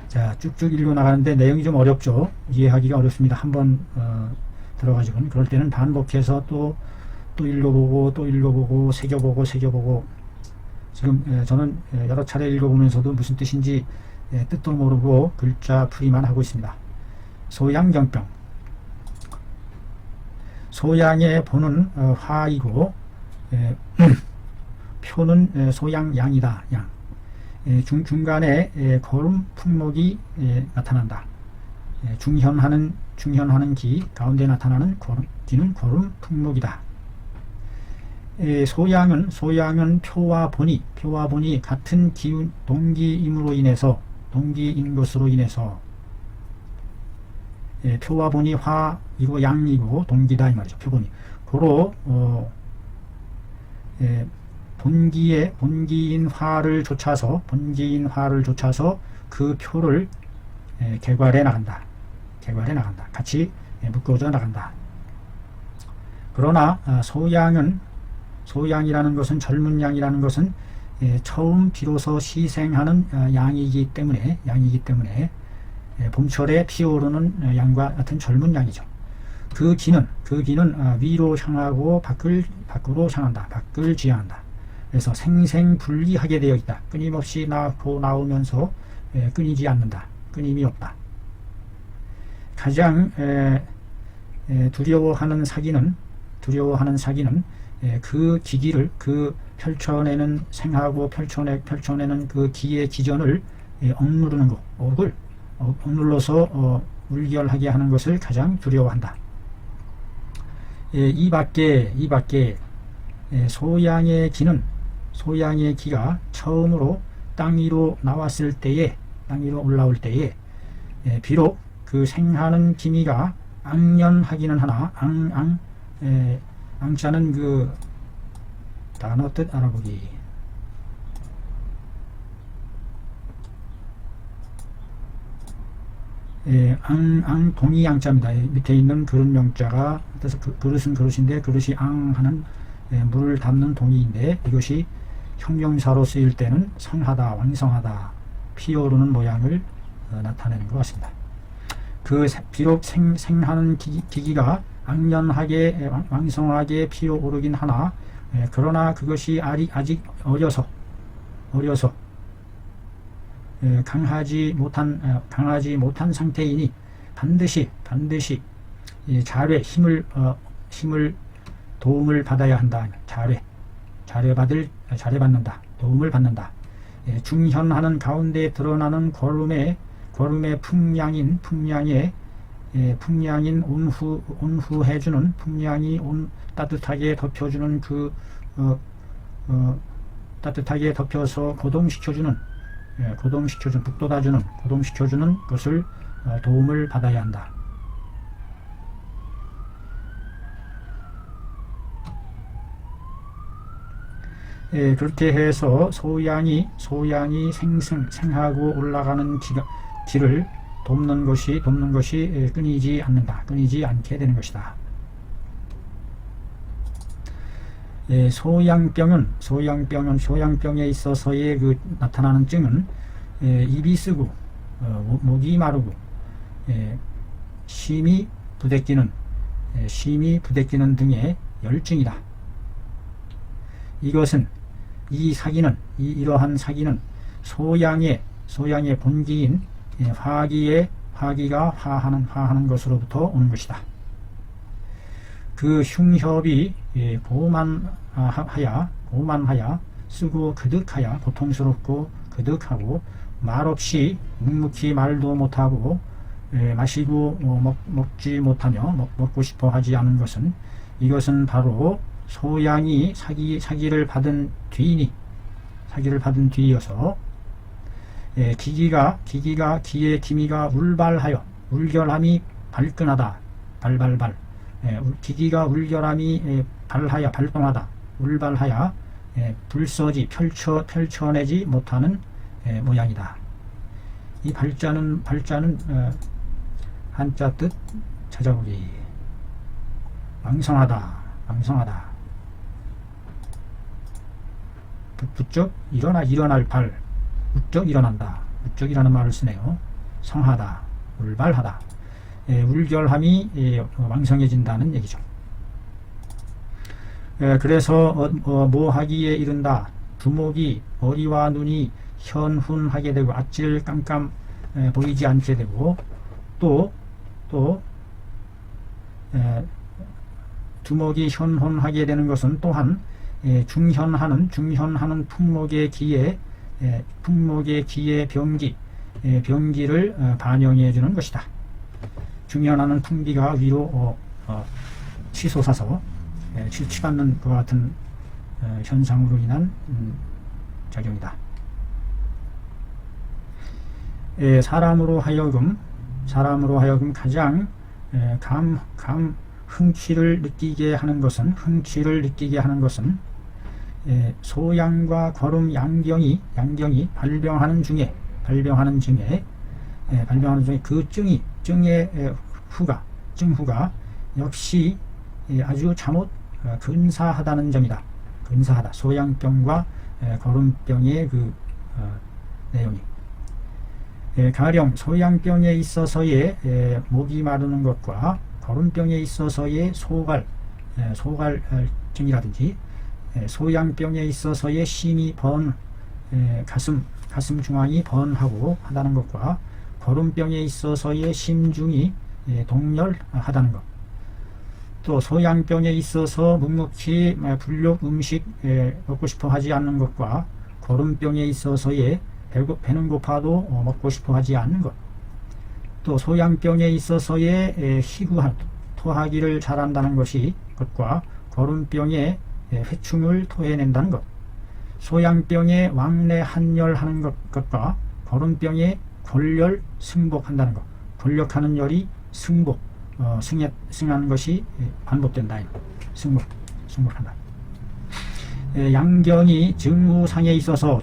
자, 쭉쭉 읽어 나가는데 내용이 좀 어렵죠. 이해하기가 어렵습니다. 한번 들어가지고는 그럴 때는 반복해서 또 읽어보고 새겨보고 지금 저는 여러 차례 읽어보면서도 무슨 뜻인지 뜻도 모르고 글자 풀이만 하고 있습니다. 소양경병. 소양의 보는 화이고 표는 소양양이다. 양. 중간에 거름 풍목이 나타난다. 중현하는 기 가운데 나타나는 기는 거름 풍목이다. 소양은 표와 본이 같은 기운 동기인 것으로 인해서 표와 본이 화이고 양이고 동기다 이 말이죠. 표본이 고로 본기인 화를 좇아서 그 표를 개괄해 나간다. 같이 묶어져 나간다. 그러나 소양이라는 것은 젊은 양이라는 것은 처음 비로소 시생하는 양이기 때문에 봄철에 피어오르는 양과 같은 젊은 양이죠. 그 기는 위로 향하고 밖으로 향한다. 밖을 지향한다. 그래서 생생불리하게 되어 있다. 끊임없이 나오면서 끊이지 않는다. 끊임이 없다. 가장 두려워하는 사기는 그 기기를 펼쳐내는 생하고 펼쳐내는 그 기의 기전을 억누르는 것, 억눌러서 울결하게 하는 것을 가장 두려워한다. 이 밖에 소양의 기가 처음으로 땅 위로 올라올 때에 비록 그 생하는 기미가 앙연하기는 하나 앙자는 그 단어 뜻 알아보기. 동이 앙자입니다. 밑에 있는 그릇 명자가 그래서 그릇은 그릇인데 그릇이 앙하는 물을 담는 동이인데 이것이 형용사로 쓰일 때는 성하다, 왕성하다, 피어오르는 모양을 나타내는 것 같습니다. 비록 생하는 기기가 앙연하게 왕성하게 피어오르긴 하나 그러나 그것이 아직 어려서 강하지 못한 상태이니 반드시 자뢰 힘을 도움을 받아야 한다. 자뢰받는다. 도움을 받는다. 중현하는 가운데 드러나는 거름의 풍량에 풍량인 온후해주는, 풍량이 따뜻하게 덮여주는 따뜻하게 덮여서 고동시켜주는, 북돋아주는, 고동시켜주는 것을 도움을 받아야 한다. 그렇게 해서 소양이 생하고 올라가는 길을 돕는 것이 끊이지 않는다. 끊이지 않게 되는 것이다. 소양병에 있어서의 나타나는 증은 입이 쓰고 목이 마르고 심이 부대끼는 등의 열증이다. 이러한 사기는 소양의 본기인 화기가 화하는 것으로부터 오는 것이다. 그 흉협이 고만하야 쓰고 그득하야 고통스럽고 그득하고 말없이 묵묵히 말도 못하고 마시고 먹지 못하며 먹고 싶어 하지 않은 것은, 이것은 바로 소양이 사기를 받은 뒤이어서 기의 기미가 울발하여 울결함이 발끈하다. 발발발. 기기가 울결함이 발동하다. 울발하여 불서지 펼쳐내지 못하는 모양이다. 이 발자는 한자 뜻 찾아보기. 왕성하다. 부쩍 일어날 발, 우쩍 일어난다. 우쩍이라는 말을 쓰네요. 성하다, 울발하다. 울결함이 왕성해진다는 얘기죠. 그래서 모하기에 이른다. 두목이 머리와 눈이 현훈하게 되고 아찔 깜깜 보이지 않게 되고, 또 두목이 현훈하게 되는 것은 또한 중현하는 풍목의 기의 병기를 반영해 주는 것이다. 중현하는 풍기가 위로 치솟아서 치받는 것 같은 현상으로 인한 작용이다. 사람으로 하여금 가장 흥취를 느끼게 하는 것은 소양과 거름 양경이 발병하는 중에 그 증의 후가 역시 아주 참못 근사하다는 점이다. 근사하다. 소양병과 거름병의 내용이. 가령 소양병에 있어서의 목이 마르는 것과 거름병에 있어서의 소갈증이라든지, 소양병에 있어서의 심이 가슴 중앙이 번하고 하다는 것과 거름병에 있어서의 심중이 동열하다는 것, 또 소양병에 있어서 묵묵히 불욕 음식 먹고 싶어 하지 않는 것과 거름병에 있어서의 배는 고파도 먹고 싶어 하지 않는 것, 또 소양병에 있어서의 희구한 토하기를 잘한다는 것과 거름병에 회충을 토해낸다는 것, 소양병에 왕래 한열하는 것과 거름병에 권열 승복한다는 것, 권력하는 열이 승하는 것이 반복된다. 승복한다. 양경이 증후상에 있어서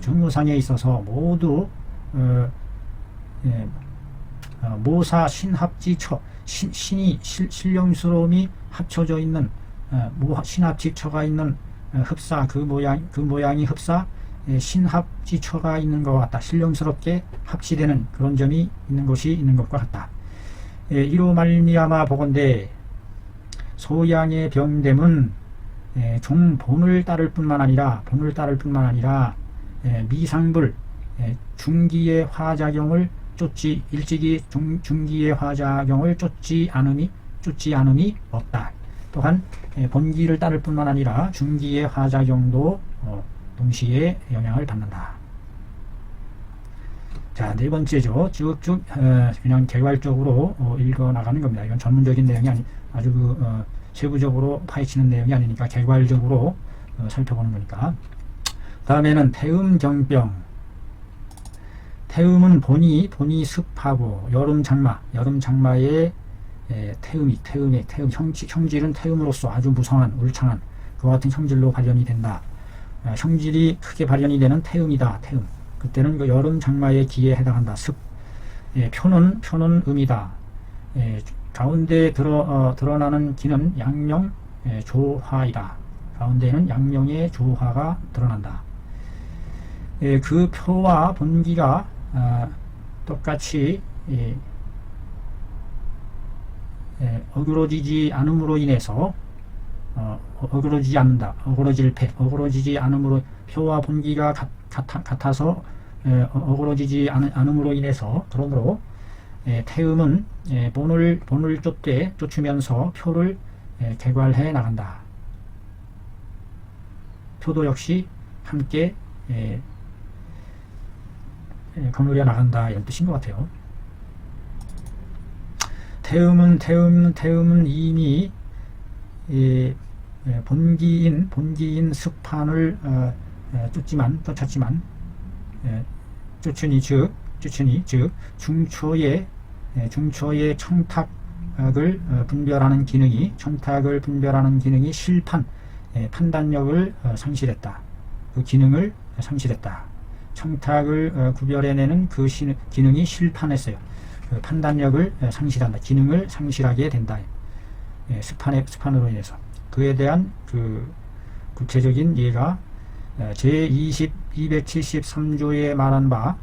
모두 모사 신합지처, 신이 신령스러움이 합쳐져 있는 신합지처가 있는 흡사, 그 모양이 흡사 신합지처가 있는 것 같다. 신령스럽게 합치되는 그런 점이 있는 것이 있는 것과 같다. 이로 말미암아 보건대 소양의 병됨은 본을 따를 뿐만 아니라 미상불 중기의 화작용을 일찍이 중기의 화작용을 쫓지 않음이 없다. 또한 본기를 따를 뿐만 아니라 중기의 화작용도 동시에 영향을 받는다. 자, 네 번째죠. 쭉쭉 그냥 개괄적으로 읽어 나가는 겁니다. 이건 전문적인 내용이 아주 세부적으로 파헤치는 내용이 아니니까 개괄적으로 살펴보는 거니까. 다음에는 태음경병. 태음은 본이 습하고 여름 장마의 태음의 형질은 태음으로서 아주 무성한 울창한 그와 같은 형질로 발현이 된다. 형질이 크게 발현이 되는 태음이다. 태음. 그때는 그 여름 장마의 기에 해당한다. 습. 표는 음이다. 가운데 드러나는 기는 양령 조화이다. 가운데는 양령의 조화가 드러난다. 그 표와 본기가 똑같이 어그러지지 않음으로 인해서 어그러지지 않는다. 어그러지지 않음으로 표와 본기가 같아서 어그러지지 않음으로 인해서 그러므로 태음은 본을 쫓으면서 표를 개괄해 나간다. 표도 역시 함께 거느려 나간다 이런 뜻인 것 같아요. 태음은 이미 본기인 습판을 쫓았지만 쫓으니 즉 중초의 청탁을 분별하는 기능이 실판 판단력을 상실했다. 그 기능을 상실했다. 청탁을 구별해내는 그 기능이 실판했어요. 그 판단력을 상실한다. 기능을 상실하게 된다. 습판으로 인해서. 그에 대한 그 구체적인 예가 제273조에 말한 바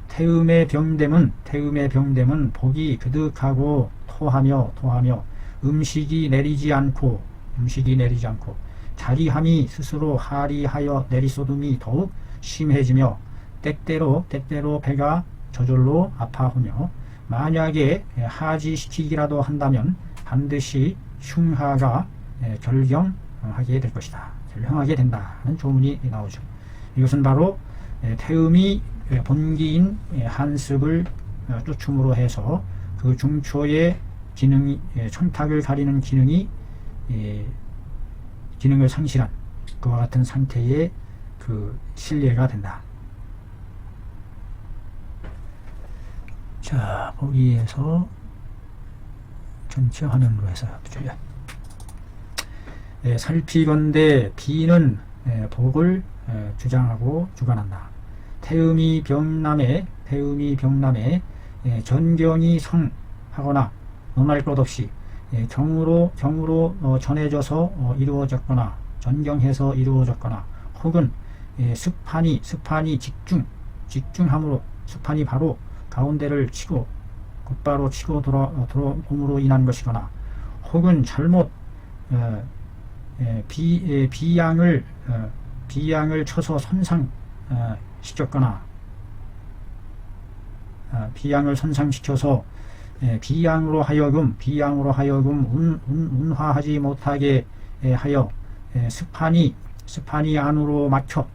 태음의 병됨은 복이 그득하고 토하며 음식이 내리지 않고 자리함이 스스로 하리하여 내리쏟음이 더욱 심해지며 때때로 배가 저절로 아파하며 만약에 하지시키기라도 한다면 반드시 흉하가 결경하게 될 것이다. 결경하게 된다는 조문이 나오죠. 이것은 바로 태음이 본기인 한습을 쫓음으로 해서 그 중초의 기능이 청탁을 가리는 기능을 상실한 그와 같은 상태의 그 실례가 된다. 자, 보기에서 전체 화면으로 해서 붙여요. 살피건대 비는 복을 주장하고 주관한다. 태음이 병남에 전경이 성하거나 논할 것 없이 경으로 전해져서 이루어졌거나 전경해서 이루어졌거나 혹은 습판이 직중함으로 습판이 바로 가운데를 곧바로 치고 들어옴으로 인한 것이거나 혹은 잘못 비양을 쳐서 선상시켜서 비양으로 하여금 운화하지 못하게 하여 습판이 안으로 막혀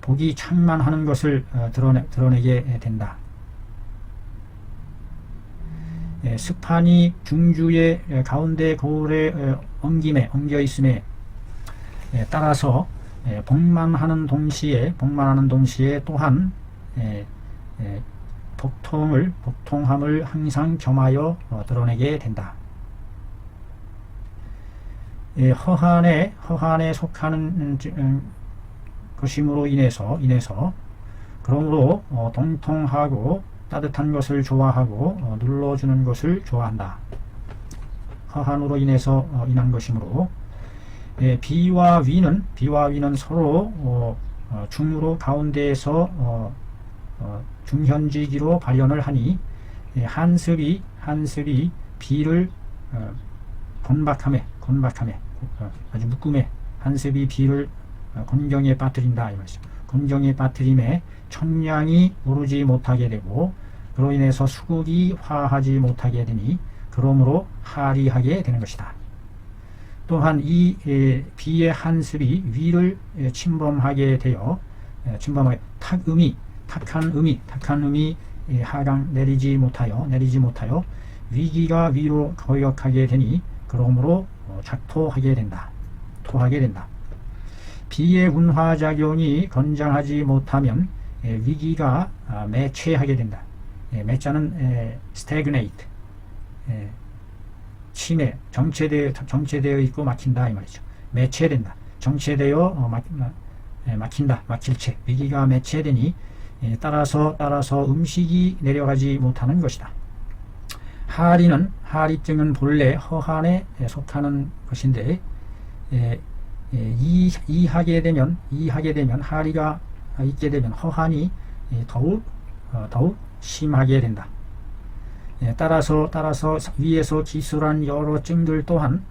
복이 창만하는 것을 드러내게 된다. 습판이 중주의 가운데 거울에 엉겨 있음에 따라서 복만하는 동시에 또한 복통함을 항상 겸하여 드러내게 된다. 허한에 속하는 것임으로 인해서 그러므로 동통하고 따뜻한 것을 좋아하고 눌러주는 것을 좋아한다. 허한으로 인해서 인한 것이므로 비와 위는 서로 중으로 가운데에서 중현지기로 발현을 하니 한습이 비를 건박함에 아주 묶음에 한습이 비를 곤경에 빠뜨린다 이 말이죠. 곤경에 빠뜨림에 청량이 오르지 못하게 되고 그로 인해서 수국이 화하지 못하게 되니 그러므로 하리하게 되는 것이다. 또한 이 비의 한습이 위를 침범하게 되어 탁음이 탁한 음이 하강 내리지 못하여 위기가 위로 거역하게 되니 그러므로 작토하게 된다. 토하게 된다. 비의 운화작용이 건장하지 못하면 위기가 매체하게 된다. 매자는 stagnate, 침해, 정체되어 있고 막힌다 이 말이죠. 매체된다. 정체되어 막힌다. 막힐 채. 위기가 매체되니 따라서 음식이 내려가지 못하는 것이다. 하리증은 본래 허한에 속하는 것인데 이하게 되면 하리가 있게 되면 허한이 더욱 심하게 된다. 따라서 위에서 기술한 여러 증들 또한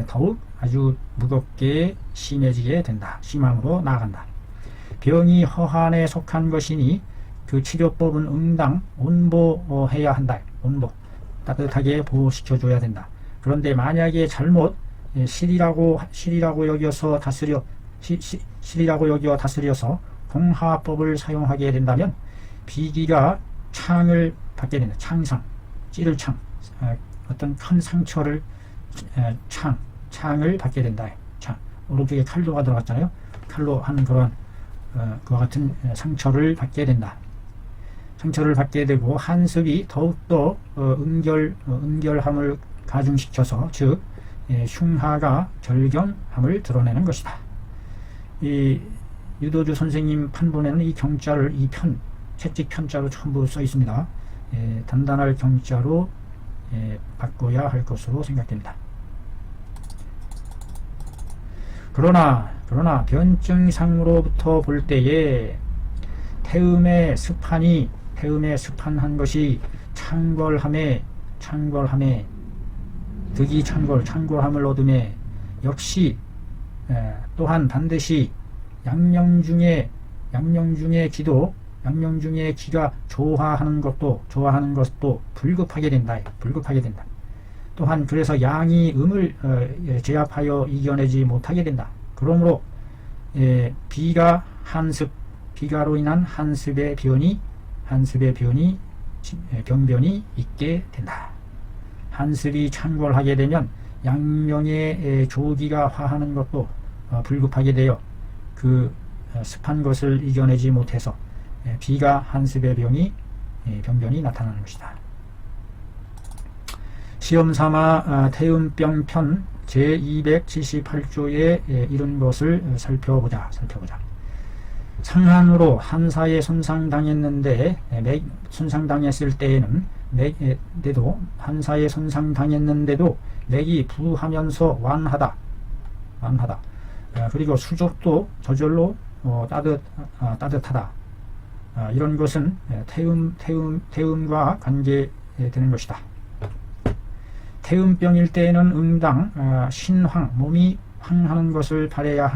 더욱 아주 무겁게 심해지게 된다. 심함으로 나아간다. 병이 허한에 속한 것이니 그 치료법은 응당 온보해야 한다. 온보 따뜻하게 보호시켜줘야 된다. 그런데 만약에 잘못 실이라고 여겨 다스려서 공화법을 사용하게 된다면 비기가 창을 받게 된다. 찌를 창, 어떤 큰 상처를 창을 받게 된다. 오른쪽에 칼로가 들어갔잖아요. 칼로 한 그런 그와 같은 상처를 받게 된다. 상처를 받게 되고 한습이 더욱더 응결함을 가중시켜서 즉 흉하가 결경함을 드러내는 것이다. 이 유도주 선생님 판본에는 이 경자를 채찍 편자로 전부 써 있습니다. 단단할 경자로 바꿔야 할 것으로 생각됩니다. 그러나 변증상으로부터 볼 때에 태음의 습한한 것이 창궐함에 득이 창궐함을 얻음에 역시 또한 반드시 양령 중에 기가 조화하는 것도 불급하게 된다. 또한 그래서 양이 음을 제압하여 이겨내지 못하게 된다. 그러므로 비가로 인한 한습의 병변이 있게 된다. 한습이 창궐하게 되면 양령의 조기가 화하는 것도 불급하게 되어 그 습한 것을 이겨내지 못해서 비가 한습의 병변이 나타나는 것이다. 시험삼아 태음병 편 제278조에 이른 것을 살펴보자. 상한으로 한사에 손상당했는데 손상당했을 때에는 한사에 손상당했는데도 맥이 부하면서 완하다. 그리고 수족도 저절로 따뜻하다. 이런 것은 태음과 관계되는 것이다. 태음병일 때에는 응당 신황 몸이 황하는 것을 바라야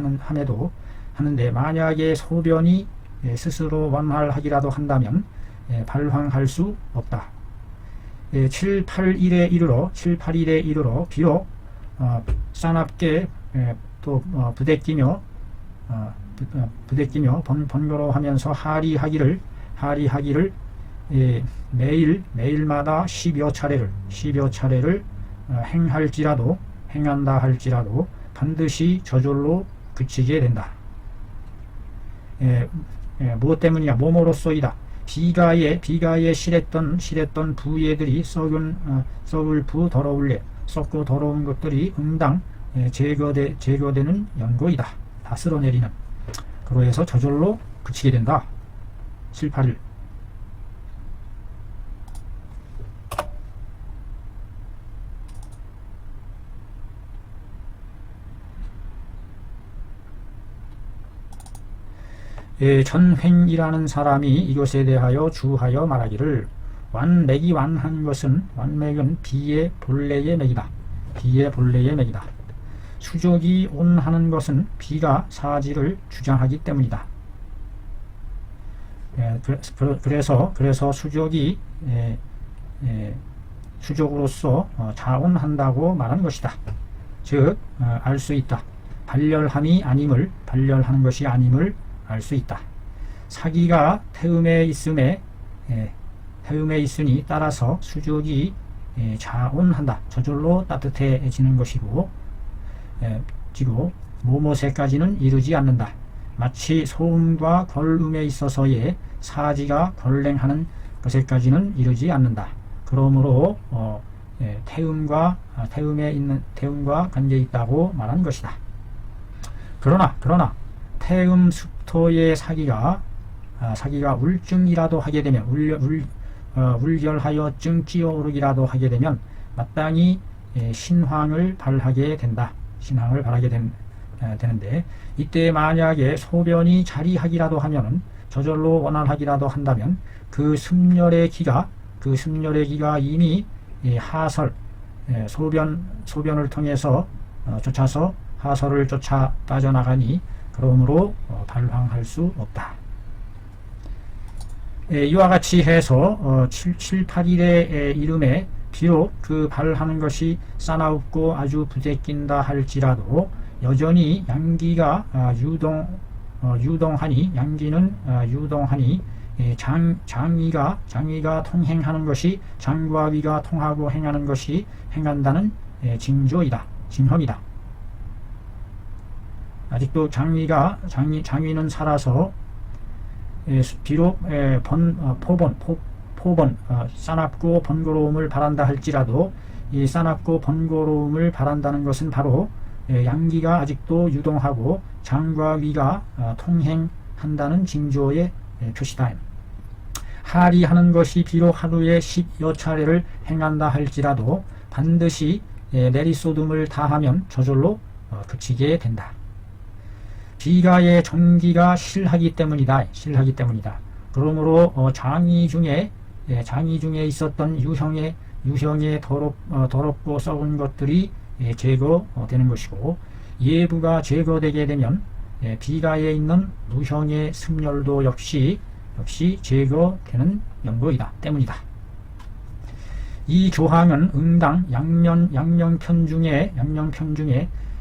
하는데 만약에 소변이 스스로 완활하기라도 한다면 발황할 수 없다. 7, 8일에 이르러 비록 싸납게 또 부대끼며 번거로워하면서 하리하기를 매일마다 10여 차례를 행한다 할지라도 반드시 저절로 그치게 된다. 무엇 때문이냐? 몸으로써이다. 비가에 실했던 부예들이 썩을 부 더러울래 썩고 더러운 것들이 응당 제거되는 연고이다. 다 쓸어내리는. 그로해서 저절로 그치게 된다. 7, 8일. 전횡이라는 사람이 이것에 대하여 주하여 말하기를 완맥이 완한 것은 완맥은 비의 본래의 맥이다. 수족이 온하는 것은 비가 사지를 주장하기 때문이다. 그래서 수족이 수족으로서 자온한다고 말하는 것이다. 즉 알 수 있다. 발열하는 것이 아님을 알 수 있다. 사기가 태음에 있음에 태음에 있으니 따라서 수족이 자온한다. 저절로 따뜻해지는 것이고 지고 모모세까지는 이르지 않는다. 마치 소음과 걸음에 있어서의 사지가 걸랭하는 것에까지는 이르지 않는다. 그러므로 태음과 관계 있다고 말한 것이다. 그러나 태음 숙토의 사기가 울증이라도 하게 되면 울결하여 증 끼어오르기라도 하게 되면 마땅히 신황을 발하게 된다. 신황을 발하게 되는데 이때 만약에 소변이 자리하기라도 하면은 저절로 원활하기라도 한다면 그 숨열의 기가 이미 하설 소변을 통해서 쫓아서 하설을 쫓아 빠져나가니 그러므로 발황할 수 없다. 이와 같이 해서 7, 8일의 이름에 비록 그 발하는 것이 싸나웁고 아주 부대낀다 할지라도 여전히 양기가 유동하니 장위가 통행하는 것이 장과 위가 통하고 행하는 것이 행한다는 징험이다. 아직도 장위는 살아서 비록 포번 싸납고 번거로움을 바란다 할지라도 이 싸납고 번거로움을 바란다는 것은 바로 양기가 아직도 유동하고 장과 위가 통행한다는 징조의 표시다. 하리하는 것이 비록 하루에 10여 차례를 행한다 할지라도 반드시 내리쏟음을 다하면 저절로 그치게 된다. 비가의 전기가 실하기 때문이다. 그러므로 장위 중에 있었던 유형의 더럽고 썩은 것들이 제거되는 것이고 예부가 제거되게 되면 비가에 있는 무형의 승열도 역시 제거되는 연고이다 때문이다. 이 조항은 응당 양명편 중에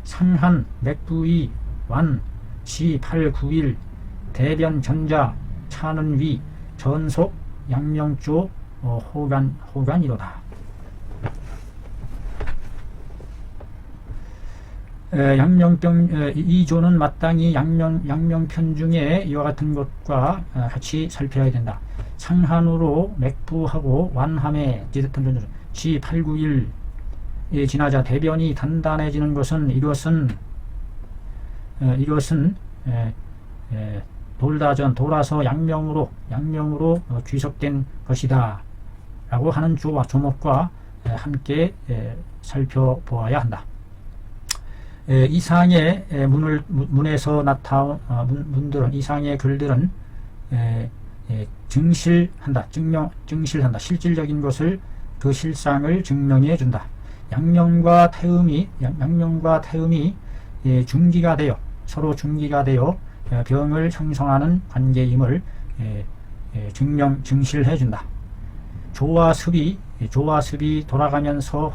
상한 맥부위 완 지 8, 9일 대변 전자 차는 위 전속 양명조 호간이로다. 이 조는 마땅히 양명편 중에 이와 같은 것과 같이 살펴야 된다. 상한으로 맥부하고 완함에 지 8, 9일 지나자 대변이 단단해지는 것은 이것은 돌아서 양명으로 귀속된 것이다 라고 하는 조와 조목과 함께 살펴보아야 한다. 이상의 문에서 나타온 문들은 이상의 글들은 증실한다. 실질적인 것을 그 실상을 증명해 준다. 양명과 태음이 중기가 되어 서로 중기가 되어 병을 형성하는 관계임을 증실해 준다. 조와 습이 돌아가면서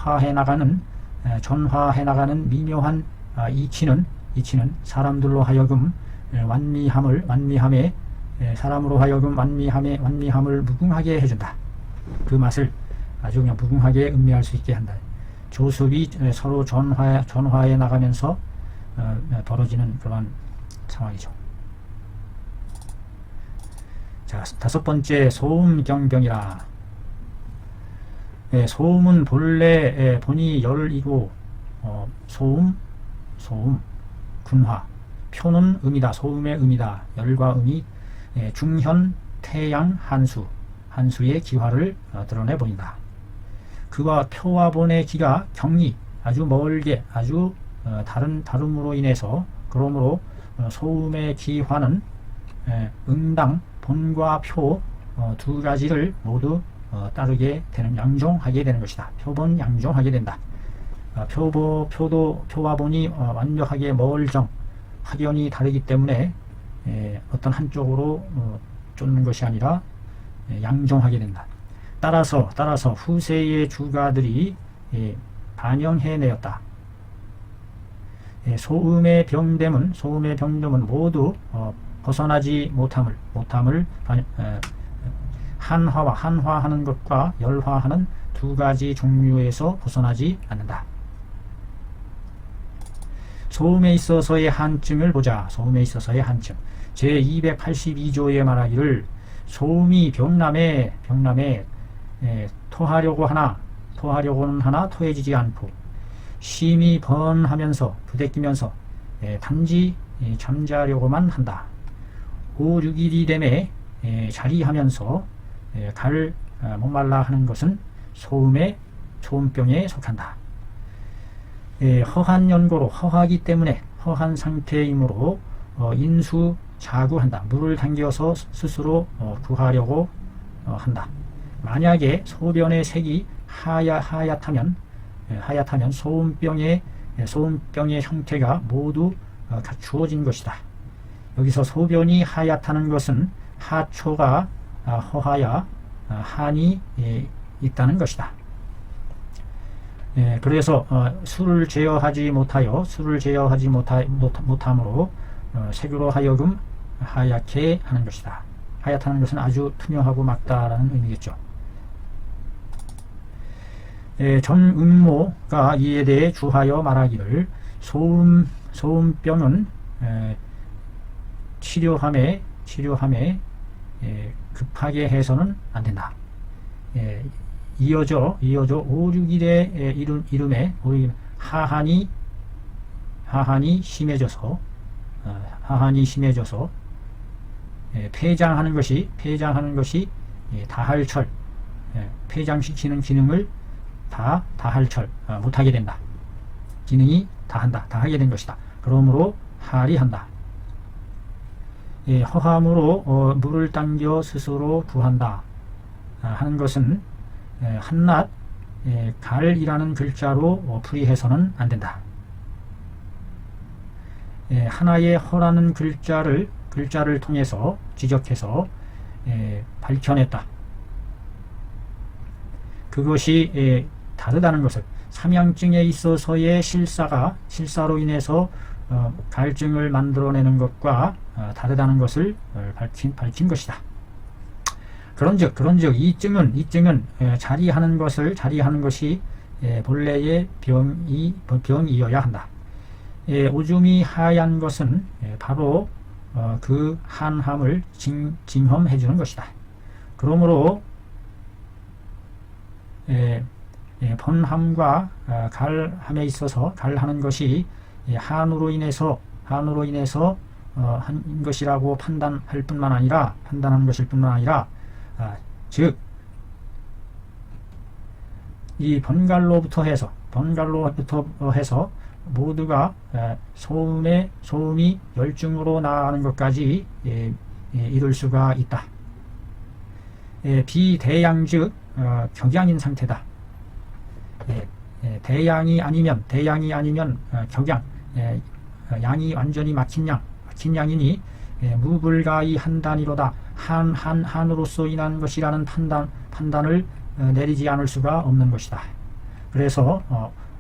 전화해 나가는 미묘한 이치는 사람으로 하여금 완미함을 무궁하게 해준다. 그 맛을 아주 그냥 무궁하게 음미할 수 있게 한다. 조습이 서로 전화해 나가면서 벌어지는 그런 상황이죠. 자, 5번째 소음경병이라. 소음은 본래 본이 열이고 소음 군화 표는 음이다. 소음의 음이다. 열과 음이 중현 태양 한수의 기화를 드러내 보인다. 그와 표와 본의 기가 경리 아주 멀게 아주 다름으로 인해서 그러므로 소음의 기화는 응당 본과 표 두 가지를 모두 따르게 되는 양종하게 되는 것이다. 표본 양종하게 된다. 표와 본이 완벽하게 멀정 확연히 다르기 때문에 어떤 한쪽으로 쫓는 것이 아니라 양종하게 된다. 따라서 후세의 주가들이 반영해내었다. 소음의 병됨은 모두 벗어나지 못함을 한화하는 것과 열화하는 두 가지 종류에서 벗어나지 않는다. 소음에 있어서의 한증을 보자. 소음에 있어서의 한증. 제282조에 말하기를 소음이 병남에 토하려고는 하나 토해지지 않고 심히 번하면서 부대끼면서 단지 잠자려고만 한다. 5, 6일이 되매 자리하면서 목말라 하는 것은 소음병에 속한다. 허한 연고로 허하기 때문에 허한 상태이므로 인수자구한다. 물을 당겨서 스스로 구하려고 한다. 만약에 소변의 색이 하얗다면 소음병의 형태가 모두 갖추어진 것이다. 여기서 소변이 하얗다는 것은 하초가 허하야 한이 있다는 것이다. 그래서 술을 제어하지 못함으로 색으로 하여금 하얗게 하는 것이다. 하얗다는 것은 아주 투명하고 맑다라는 의미겠죠. 정응모가 이에 대해 주하여 말하기를 소음병은 치료함에 급하게 해서는 안 된다. 이어져 5, 6일의 이름에 하한이 심해져서 폐장하는 것이 다할철, 폐장시키는 기능을 다할철 못하게 된다. 기능이 다하게 된 것이다. 그러므로 할이 한다. 허함으로 물을 당겨 스스로 구한다 하는 것은 한낱 갈이라는 글자로 풀이해서는 안 된다. 하나의 허라는 글자를 통해서 지적해서 밝혀냈다. 그것이 다르다는 것을 삼양증에 있어서의 실사로 인해서 갈증을 만들어내는 것과 다르다는 것을 밝힌 것이다. 그런즉 이 증은 자리하는 것이 본래의 병이어야 한다. 오줌이 하얀 것은 바로 그 한함을 징험해 주는 것이다. 그러므로 번함과 갈함에 있어서 갈하는 것이 한으로 인해서 한 것이라고 판단하는 것일 뿐만 아니라 즉 이 번갈로부터 해서 모두가 소음이 열증으로 나아가는 것까지 이룰 수가 있다. 비대양 즉 격양인 상태다. 대양이 아니면 격양, 양이 완전히 막힌 양이니 무불가이 한 단위로다. 한으로서 인한 것이라는 판단을 내리지 않을 수가 없는 것이다. 그래서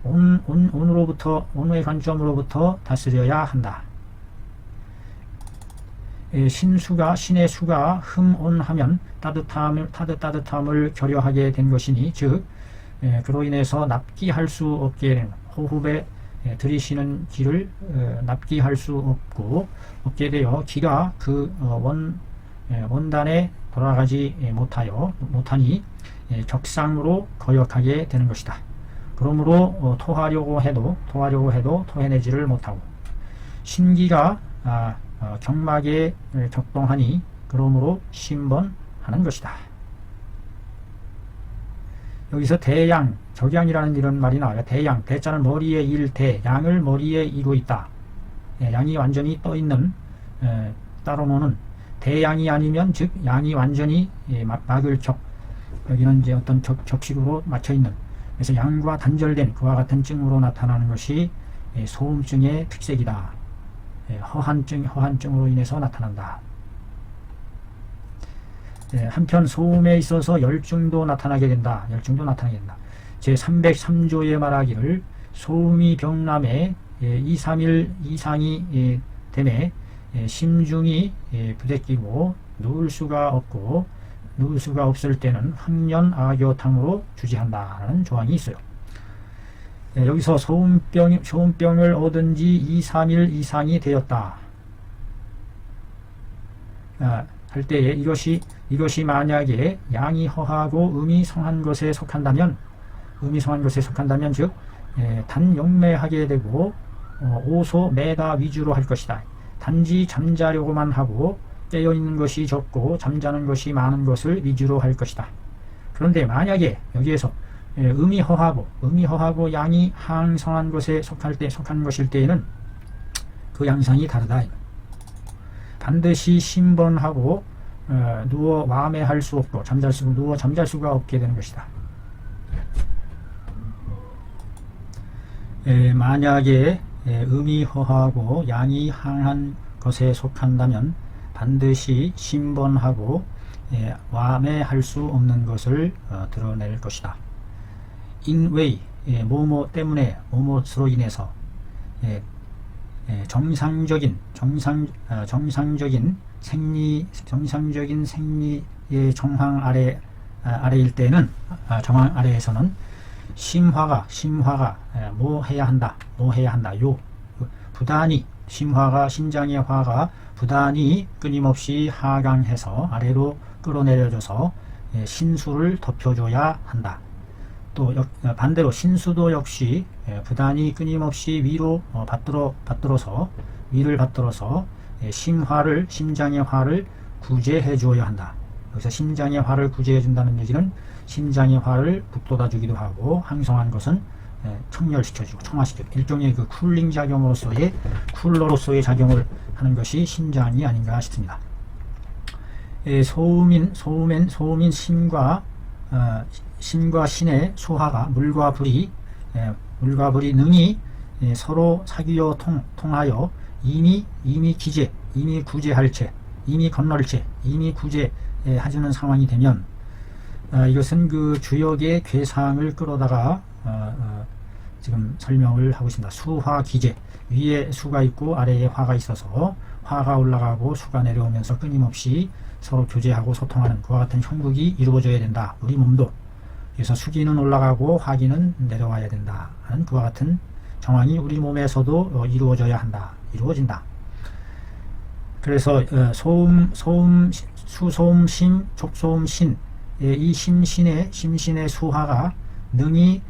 온의 관점으로부터 다스려야 한다. 신의 수가 흠온하면 따뜻함을 결여하게 된 것이니 즉 그로 인해서 납기할 수 없게 되는 호흡에 들이쉬는 기를 납기할 수 없게 되어 기가 그 원단에 돌아가지 못하니 적상으로 거역하게 되는 것이다. 그러므로 토하려고 해도 토해내지를 못하고 신기가 경막에 격동하니 그러므로 신번하는 것이다. 여기서 대양, 격양이라는 이런 말이 나와요. 대양, 대자는 머리에 일대, 양을 머리에 이루 있다. 양이 완전히 떠 있는 따로 노는 대양이 아니면 즉 양이 완전히 막을 적, 여기는 이제 어떤 격식으로 맞춰 있는, 그래서 양과 단절된 그와 같은 증으로 나타나는 것이 소음증의 특색이다. 허한증으로 인해서 나타난다. 한편 소음에 있어서 열증도 나타나게 된다. 제303조에 말하기를 소음이 병남에 2, 3일 이상이 되매 심중이 부대끼고 누울 수가 없고 누울 수가 없을 때는 황련아교탕으로 주지한다는 조항이 있어요. 여기서 소음병을 얻은 지 2, 3일 이상이 되었다 할 때에 이것이 만약에 양이 허하고 음이 성한 것에 속한다면 즉 단용매하게 되고 오소 매다 위주로 할 것이다. 단지 잠자려고만 하고 깨어있는 것이 적고 잠자는 것이 많은 것을 위주로 할 것이다. 그런데 만약에 여기에서 음이 허하고 양이 항성한 것에 속한 것일 때에는 그 양상이 다르다. 반드시 신번하고 누워 와매할 수 없고 누워 잠잘 수가 없게 되는 것이다. 만약에 음이 허하고 양이 항한 것에 속한다면 반드시 신번하고 와매할 수 없는 것을 드러낼 것이다. 인웨이 뭐뭐 때문에 뭐뭐로 인해서 정상적인 생리의 정황 아래일 때는 정황 아래에서는 심화가 뭐 해야 한다. 부단히 심화가 신장의 화가 부단히 끊임없이 하강해서 아래로 끌어내려줘서 신수를 덮여줘야 한다. 또 반대로 신수도 역시 부단히 끊임없이 위를 받들어서 심장의 화를 구제해 주어야 한다. 여기서 심장의 화를 구제해 준다는 얘기는 심장의 화를 북돋아 주기도 하고 항성한 것은 청열시켜주고 청화시켜주고 일종의 그 쿨링 작용으로서의 쿨러로서의 작용을 하는 것이 심장이 아닌가 싶습니다. 소음인 신과 신의 수화가 물과 불이 능히 서로 사귀어 통하여 이미 기재, 이미 구제할 채, 이미 건널 채, 이미 구제해주는 상황이 되면 이것은 그 주역의 괴상을 끌어다가 지금 설명을 하고 있습니다. 수화 기재, 위에 수가 있고 아래에 화가 있어서 화가 올라가고 수가 내려오면서 끊임없이 서로 교제하고 소통하는 그와 같은 형국이 이루어져야 된다. 우리 몸도 그래서 수기는 올라가고 화기는 내려와야 된다 하는 그와 같은 정황이 우리 몸에서도 이루어진다. 그래서 수소음심, 족소음신 이 심신의 수화가 능히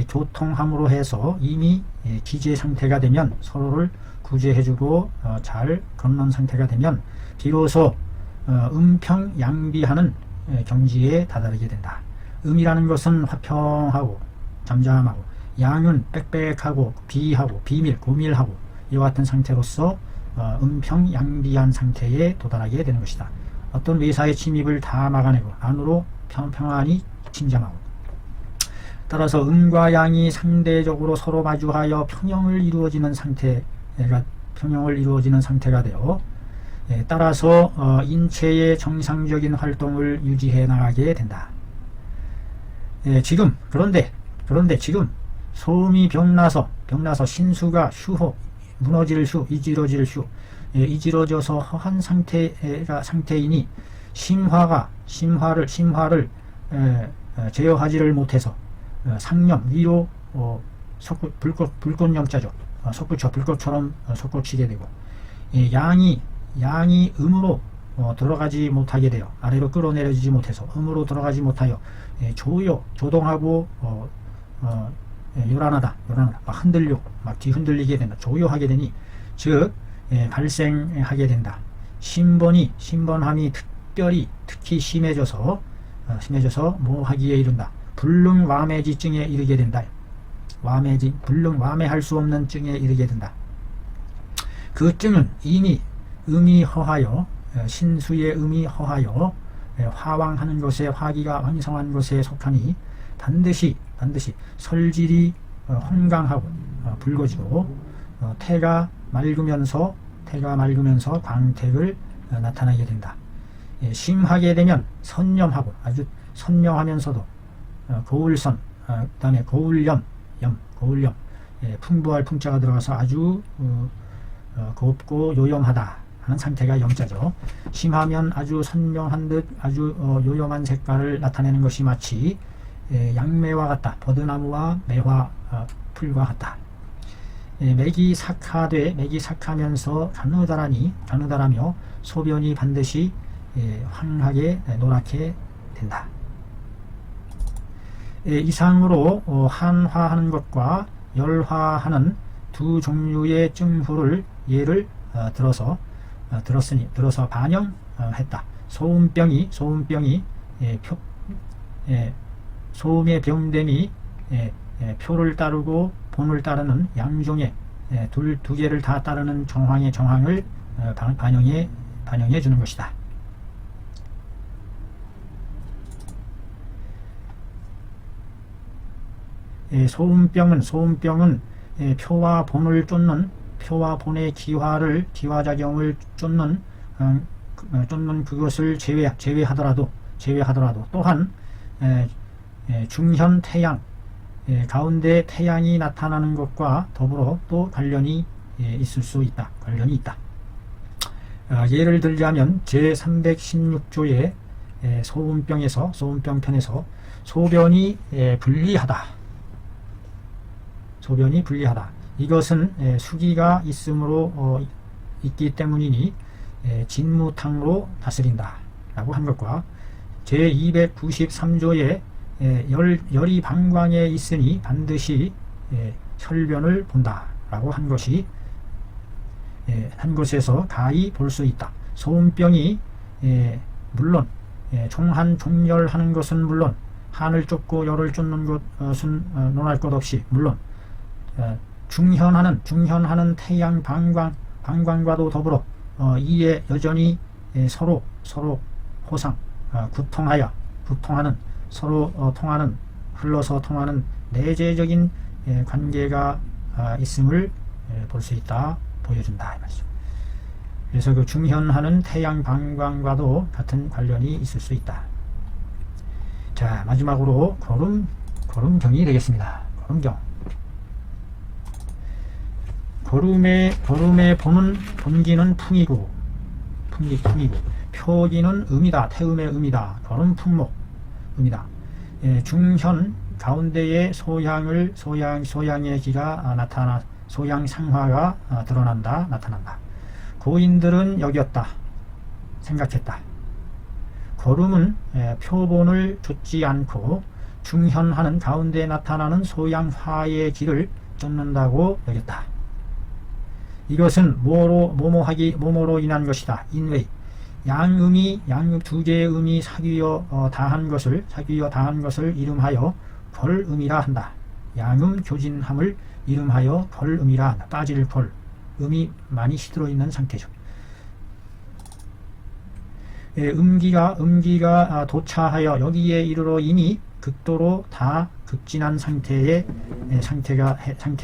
교통함으로 해서 이미 기재 상태가 되면 서로를 구제해주고 잘 건넌 상태가 되면 비로소 음평양비하는 경지에 다다르게 된다. 음이라는 것은 화평하고 잠잠하고 양은 빽빽하고 비하고 비밀, 고밀하고 이와 같은 상태로서 음평양비한 상태에 도달하게 되는 것이다. 어떤 외사의 침입을 다 막아내고 안으로 평안히 침잠하고 따라서 음과 양이 상대적으로 서로 마주하여 평형을 이루어지는 상태가 되어 따라서 인체의 정상적인 활동을 유지해 나가게 된다. 그런데 지금 소음이 병나서 신수가 무너질 이지러질 이지러져서 허한 상태이니 심화를 제어하지를 못해서 상념 위로 불꽃영자죠. 불꽃처럼 솟구치게 되고 양이 음으로 들어가지 못하게 되어 아래로 끌어내려지지 못해서 음으로 들어가지 못하여 조동하고 요란하다 막 뒤흔들리게 된다. 조요하게 되니 즉 발생하게 된다. 신번함이 특히 심해져서 뭐하기에 이른다. 불능와매지증에 이르게 된다. 와매할 수 없는 증에 이르게 된다. 그 증은 이미 음이 허하여 신수의 음이 허하여 화왕하는 것에 화기가 왕성한 것에 속하니 반드시 설질이 혼강하고 붉어지고 태가 맑으면서 광택을 나타나게 된다. 심하게 되면 선념하고 아주 선명하면서도 고울선, 그 다음에 고울염, 풍부할 풍자가 들어가서 아주 곱고 요염하다 하는 상태가 영자죠. 심하면 아주 선명한 듯 아주 요염한 색깔을 나타내는 것이 마치 양매와 같다. 버드나무와 매화 풀과 같다. 맥이 삭하면서 가느다라며 소변이 반드시 황하게 노랗게 된다. 이상으로 한화하는 것과 열화하는 두 종류의 증후를 예를 들어서 반영했다. 소음병이 소음의 병됨이 표를 따르고 본을 따르는 양종의 두 개를 다 따르는 정황을 반영해 주는 것이다. 소음병은 표와 본을 쫓는 표와 본의 기화작용을 쫓는 그것을 제외하더라도 또한 중현 태양 가운데 태양이 나타나는 것과 더불어 또 관련이 있다. 예를 들자면 제316조의 소음병편에서 소변이 불리하다. 이것은 수기가 있기 때문이니 진무탕으로 다스린다 라고 한 것과 제293조의 열이 방광에 있으니 반드시 혈변을 본다 라고 한 것에서 가히 볼 수 있다. 소음병이 물론 종열하는 것은 물론 한을 쫓고 열을 쫓는 것은 논할 것 없이 물론 중현하는 태양 방광과도 더불어 이에 여전히 서로 호상 구통하는 서로 흘러서 통하는 내재적인 관계가 있음을 볼 수 있다, 보여준다 이 말씀. 그래서 그 중현하는 태양 방광과도 같은 관련이 있을 수 있다. 자, 마지막으로 거름경이 되겠습니다. 거름의 본기는 풍이고 표기는 음이다. 태음의 음이다. 거름 풍목 음이다. 중현 가운데의 소양의 기가 소양 상화가 나타난다. 고인들은 여겼다. 생각했다. 거름은 표본을 쫓지 않고 중현하는 가운데 나타나는 소양화의 길을 쫓는다고 여겼다. 이것은 모모로 인한 것이다. 인외 양음이 두 개의 음이 사귀어 다한 것을 이름하여 벌음이라 한다. 양음 교진함을 이름하여 벌음이라 한다. 빠질 벌 음이 많이 시들어 있는 상태죠. 음기가 도차하여 여기에 이르러 이미 극도로 다 극진한 상태에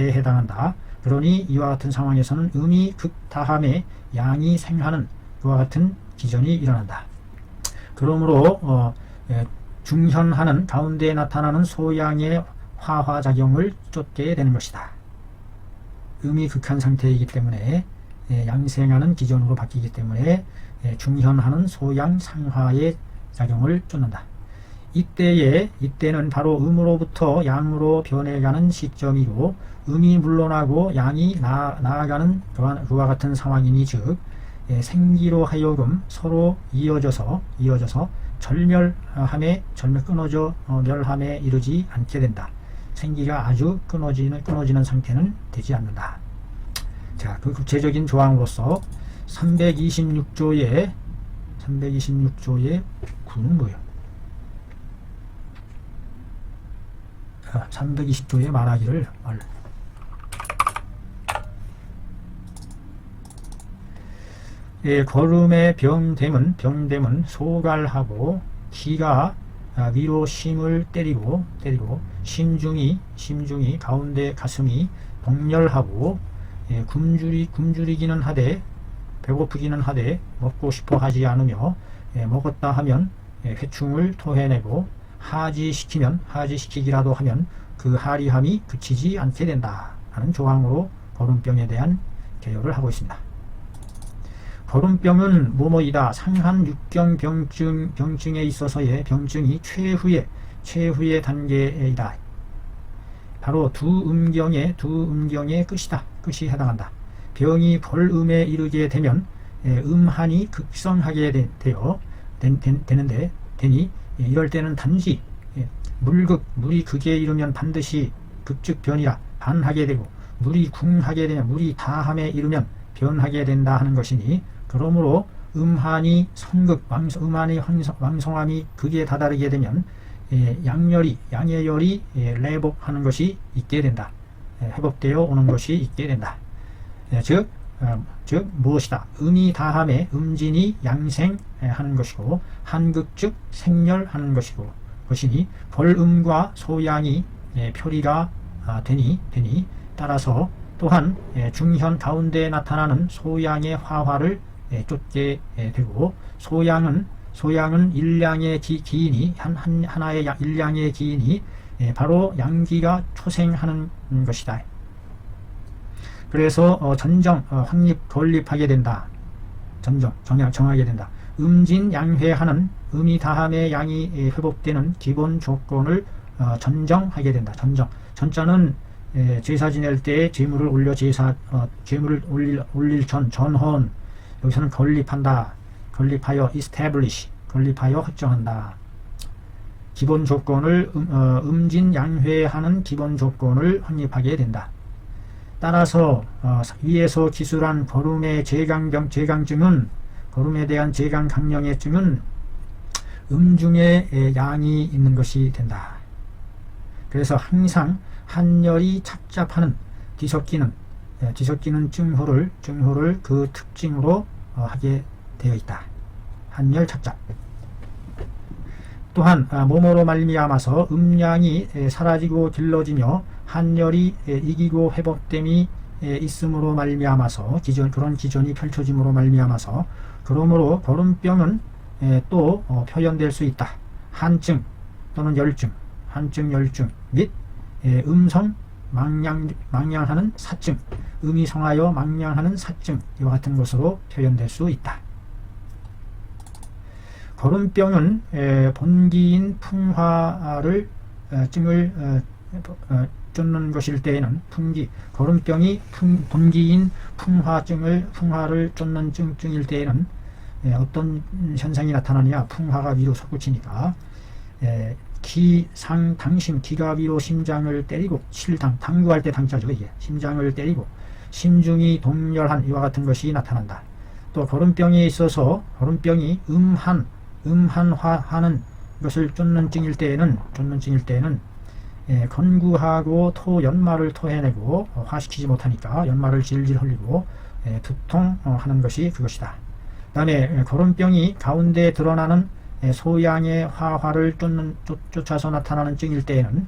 해당한다. 그러니 이와 같은 상황에서는 음이 극다함에 양이 생하는 그와 같은 기전이 일어난다. 그러므로 중현하는 가운데에 나타나는 소양의 화화작용을 쫓게 되는 것이다. 음이 극한 상태이기 때문에 양생하는 기전으로 바뀌기 때문에 중현하는 소양 상화의 작용을 쫓는다. 이때는 바로 음으로부터 양으로 변해가는 시점이고 음이 물러나고 양이 나아가는 그와 같은 상황이니 즉 생기로 하여금 서로 이어져서 끊어져 멸함에 이르지 않게 된다. 생기가 아주 끊어지는 상태는 되지 않는다. 자, 그 구체적인 조항으로서 326조의 9는 뭐예요? 320조의 말하기를 거름의 병됨은 소갈하고 기가 위로 심을 때리고 심중이 가운데 가슴이 동렬하고 굶주리기는 하되 배고프기는 하되 먹고 싶어 하지 않으며 먹었다 하면 회충을 토해내고 하지시키기라도 하면 그 하리함이 그치지 않게 된다 하는 조항으로 거름병에 대한 개요를 하고 있습니다. 거름병은 뭐뭐이다. 상한 육경 병증에 있어서의 병증이 최후의 단계이다. 바로 두 음경의 끝이다. 끝이 해당한다. 병이 벌음에 이르게 되면 음한이 극성하게 되니 이럴 때는 단지 물이 극에 이르면 반드시 극즉변이라 반하게 되고 물이 궁하게 되면 물이 다함에 이르면 변하게 된다 하는 것이니, 그러므로 음한이 왕성함이 극에 다다르게 되면 양의 열이 레복하는 것이 있게 된다. 회복되어 오는 것이 있게 된다. 즉 무엇이다. 음이 다함에 음진이 양생하는 것이고 한극즉 생멸하는 것이니 벌음과 소양이 표리가 되니 따라서 또한 중현 가운데 나타나는 소양의 화화를 쫓게 되고, 소양은 일량의 기인이 하나의 일량의 기인이 바로 양기가 초생하는 것이다. 그래서 확립 건립하게 된다. 정하게 된다. 음진양회하는 음이 다함에 양이 회복되는 기본 조건을 전정하게 된다. 전자는 제사 지낼 때 제물을 올려 제물을 올릴 전헌, 여기서는 건립하여 establish, 건립하여 확정한다. 기본 조건을 음진양회하는 기본 조건을 확립하게 된다. 따라서 위에서 기술한 거름의 제강증은, 거름에 대한 제강 강령의 증은 음중에 양이 있는 것이 된다. 그래서 항상 한열이 착잡하는 뒤섞이는 증호를 그 특징으로 하게 되어 있다. 한열 착잡. 또한 몸으로 말미암아서 음량이 사라지고 길러지며 한열이 이기고 회복됨이 있음으로 말미암아서 그런 기전이 펼쳐짐으로 말미암아서, 그러므로 거름병은 또 표현될 수 있다. 한증 또는 열증, 열증 및 음성 망량하는 사증, 음이 성하여 망량하는 사증, 이와 같은 것으로 표현될 수 있다. 거름병은 본기인 풍화를 증을 쫓는 것일 때에는 거름병이 본기인 풍화를 쫓는 증일 때에는 어떤 현상이 나타나느냐. 풍화가 위로 솟구치니까 당심, 기가 위로 심장을 때리고, 당구할 때 당자죠. 이게 심장을 때리고 심중이 동렬한 이와 같은 것이 나타난다. 또 거름병에 있어서 거름병이 음한화하는 것을 쫓는 증일 때에는 건구하고 연마를 토해내고 화시키지 못하니까 연마를 질질 흘리고 두통하는 것이 그것이다. 그 다음에 거름병이 가운데 드러나는 소양의 화화를 쫓아서 나타나는 증일 때에는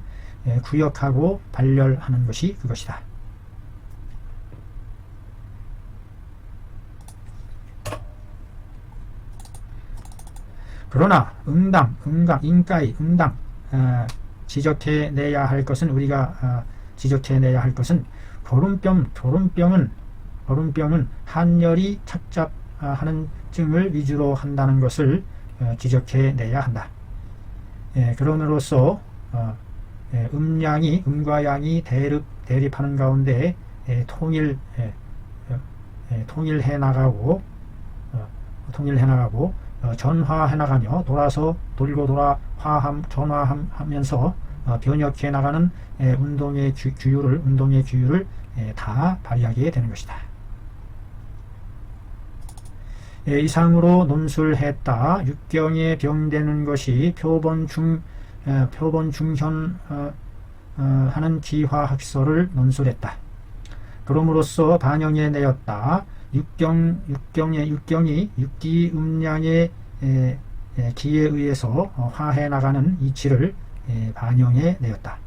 구역하고 발열하는 것이 그것이다. 그러나 응당, 인가이, 응당 지적해내야 할 것은, 우리가 지적해내야 할 것은 거름병은 한열이 착잡하는 증을 위주로 한다는 것을 지적해내야 한다. 그럼으로써 음과 양이 대립하는 가운데 통일해 나가고 전화해 나가며 돌고 돌아 전화하면서 변혁해 나가는 운동의 규율을 다 발휘하게 되는 것이다. 이상으로 논술했다. 육경에 병되는 것이 표본 중현 하는 기화학설을 논술했다. 그럼으로써 반영해 내었다. 육경이 육기 음량의 기에 의해서 화해 나가는 이치를 반영해 내었다.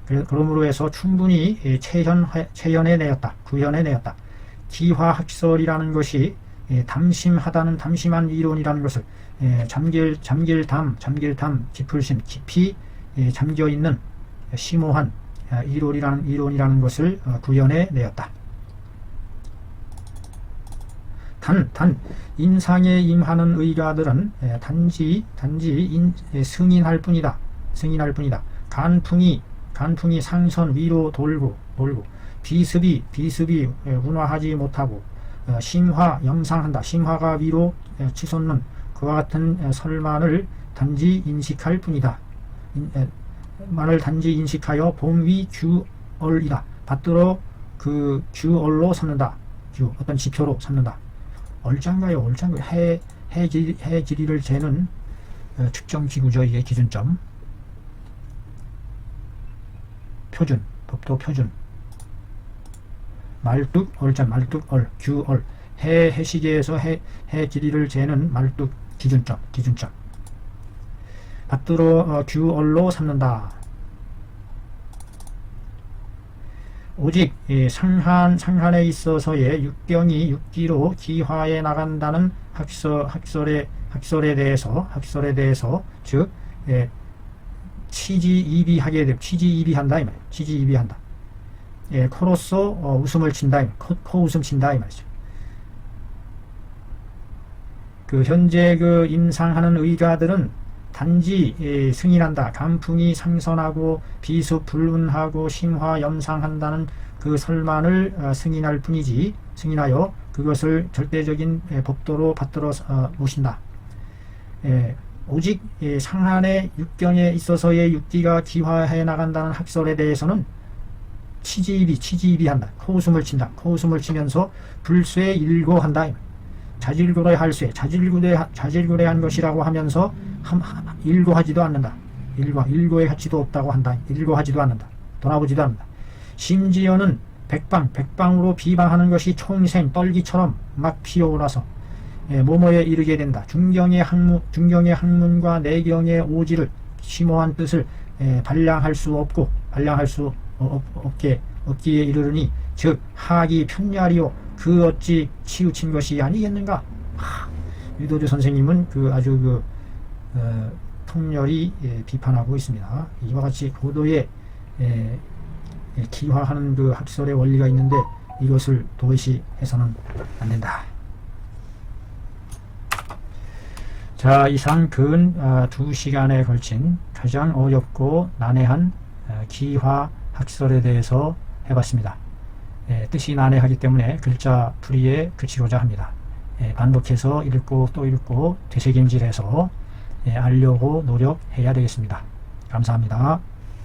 그러므로 해서 충분히 체현해 내었다. 구현해 내었다. 기화학설이라는 것이 담심한 이론이라는 것을 잠길담 깊을심 깊이 잠겨있는 심오한 이론이라는 것을 구현해 내었다. 인상에 임하는 의가들은 단지 승인할 뿐이다. 간풍이 상선 위로 돌고 비습이 운화하지 못하고 심화 염상한다. 심화가 위로 치솟는 그와 같은 설만을 단지 인식할 뿐이다. 말을 단지 인식하여 봄위 규얼이다. 받들어 그 규얼로 삼는다. 어떤 지표로 삼는다. 얼짱가요? 해 길이를 재는 측정 기구죠. 이게 기준점. 표준, 법도 표준. 말뚝, 얼짱, 규얼. 해시계에서 해 길이를 재는 말뚝 기준점. 받들어 규얼로 삼는다. 오직 상한에 있어서의 육경이 육기로 기화해 나간다는 학설에 대해서 즉 치지이비한다 이 말이에요. 치지이비한다. 코로서 웃음을 친다 이 말이에요. 코웃음 친다 이 말이죠. 그 현재 그 임상하는 의가들은 단지 승인한다. 간풍이 상선하고 비수 불운하고 심화 염상한다는 그 설만을 승인할 뿐이지 승인하여 그것을 절대적인 법도로 받들어 모신다. 오직 상한의 육경에 있어서의 육기가 기화해 나간다는 학설에 대해서는 치지이비한다. 코웃음을 친다. 코웃음을 치면서 불쇠 일고한다. 자질구레한 것이라고 하면서 일고하지도 않는다. 일고의 가치도 없다고 한다. 일고하지도 않는다. 돌아보지도 않는다. 심지어는 백방으로 비방하는 것이 총생 떨기처럼 막 피어올라서 모모에 이르게 된다. 중경의 학문과 내경의 오지를 심오한 뜻을 발량할 수 없기에 이르르니 즉 하기 편야리요 그 어찌 치우친 것이 아니겠는가. 유도주 선생님은 아주 통렬히 비판하고 있습니다. 이와 같이 고도의 기화하는 그 학설의 원리가 있는데 이것을 도외시해서는 안 된다. 자, 이상 근 2시간에 걸친 가장 어렵고 난해한 기화 학설에 대해서 해봤습니다. 뜻이 난해하기 때문에 글자 풀이에 그치고자 합니다. 반복해서 읽고 또 읽고 되새김질해서 알려고 노력해야 되겠습니다. 감사합니다.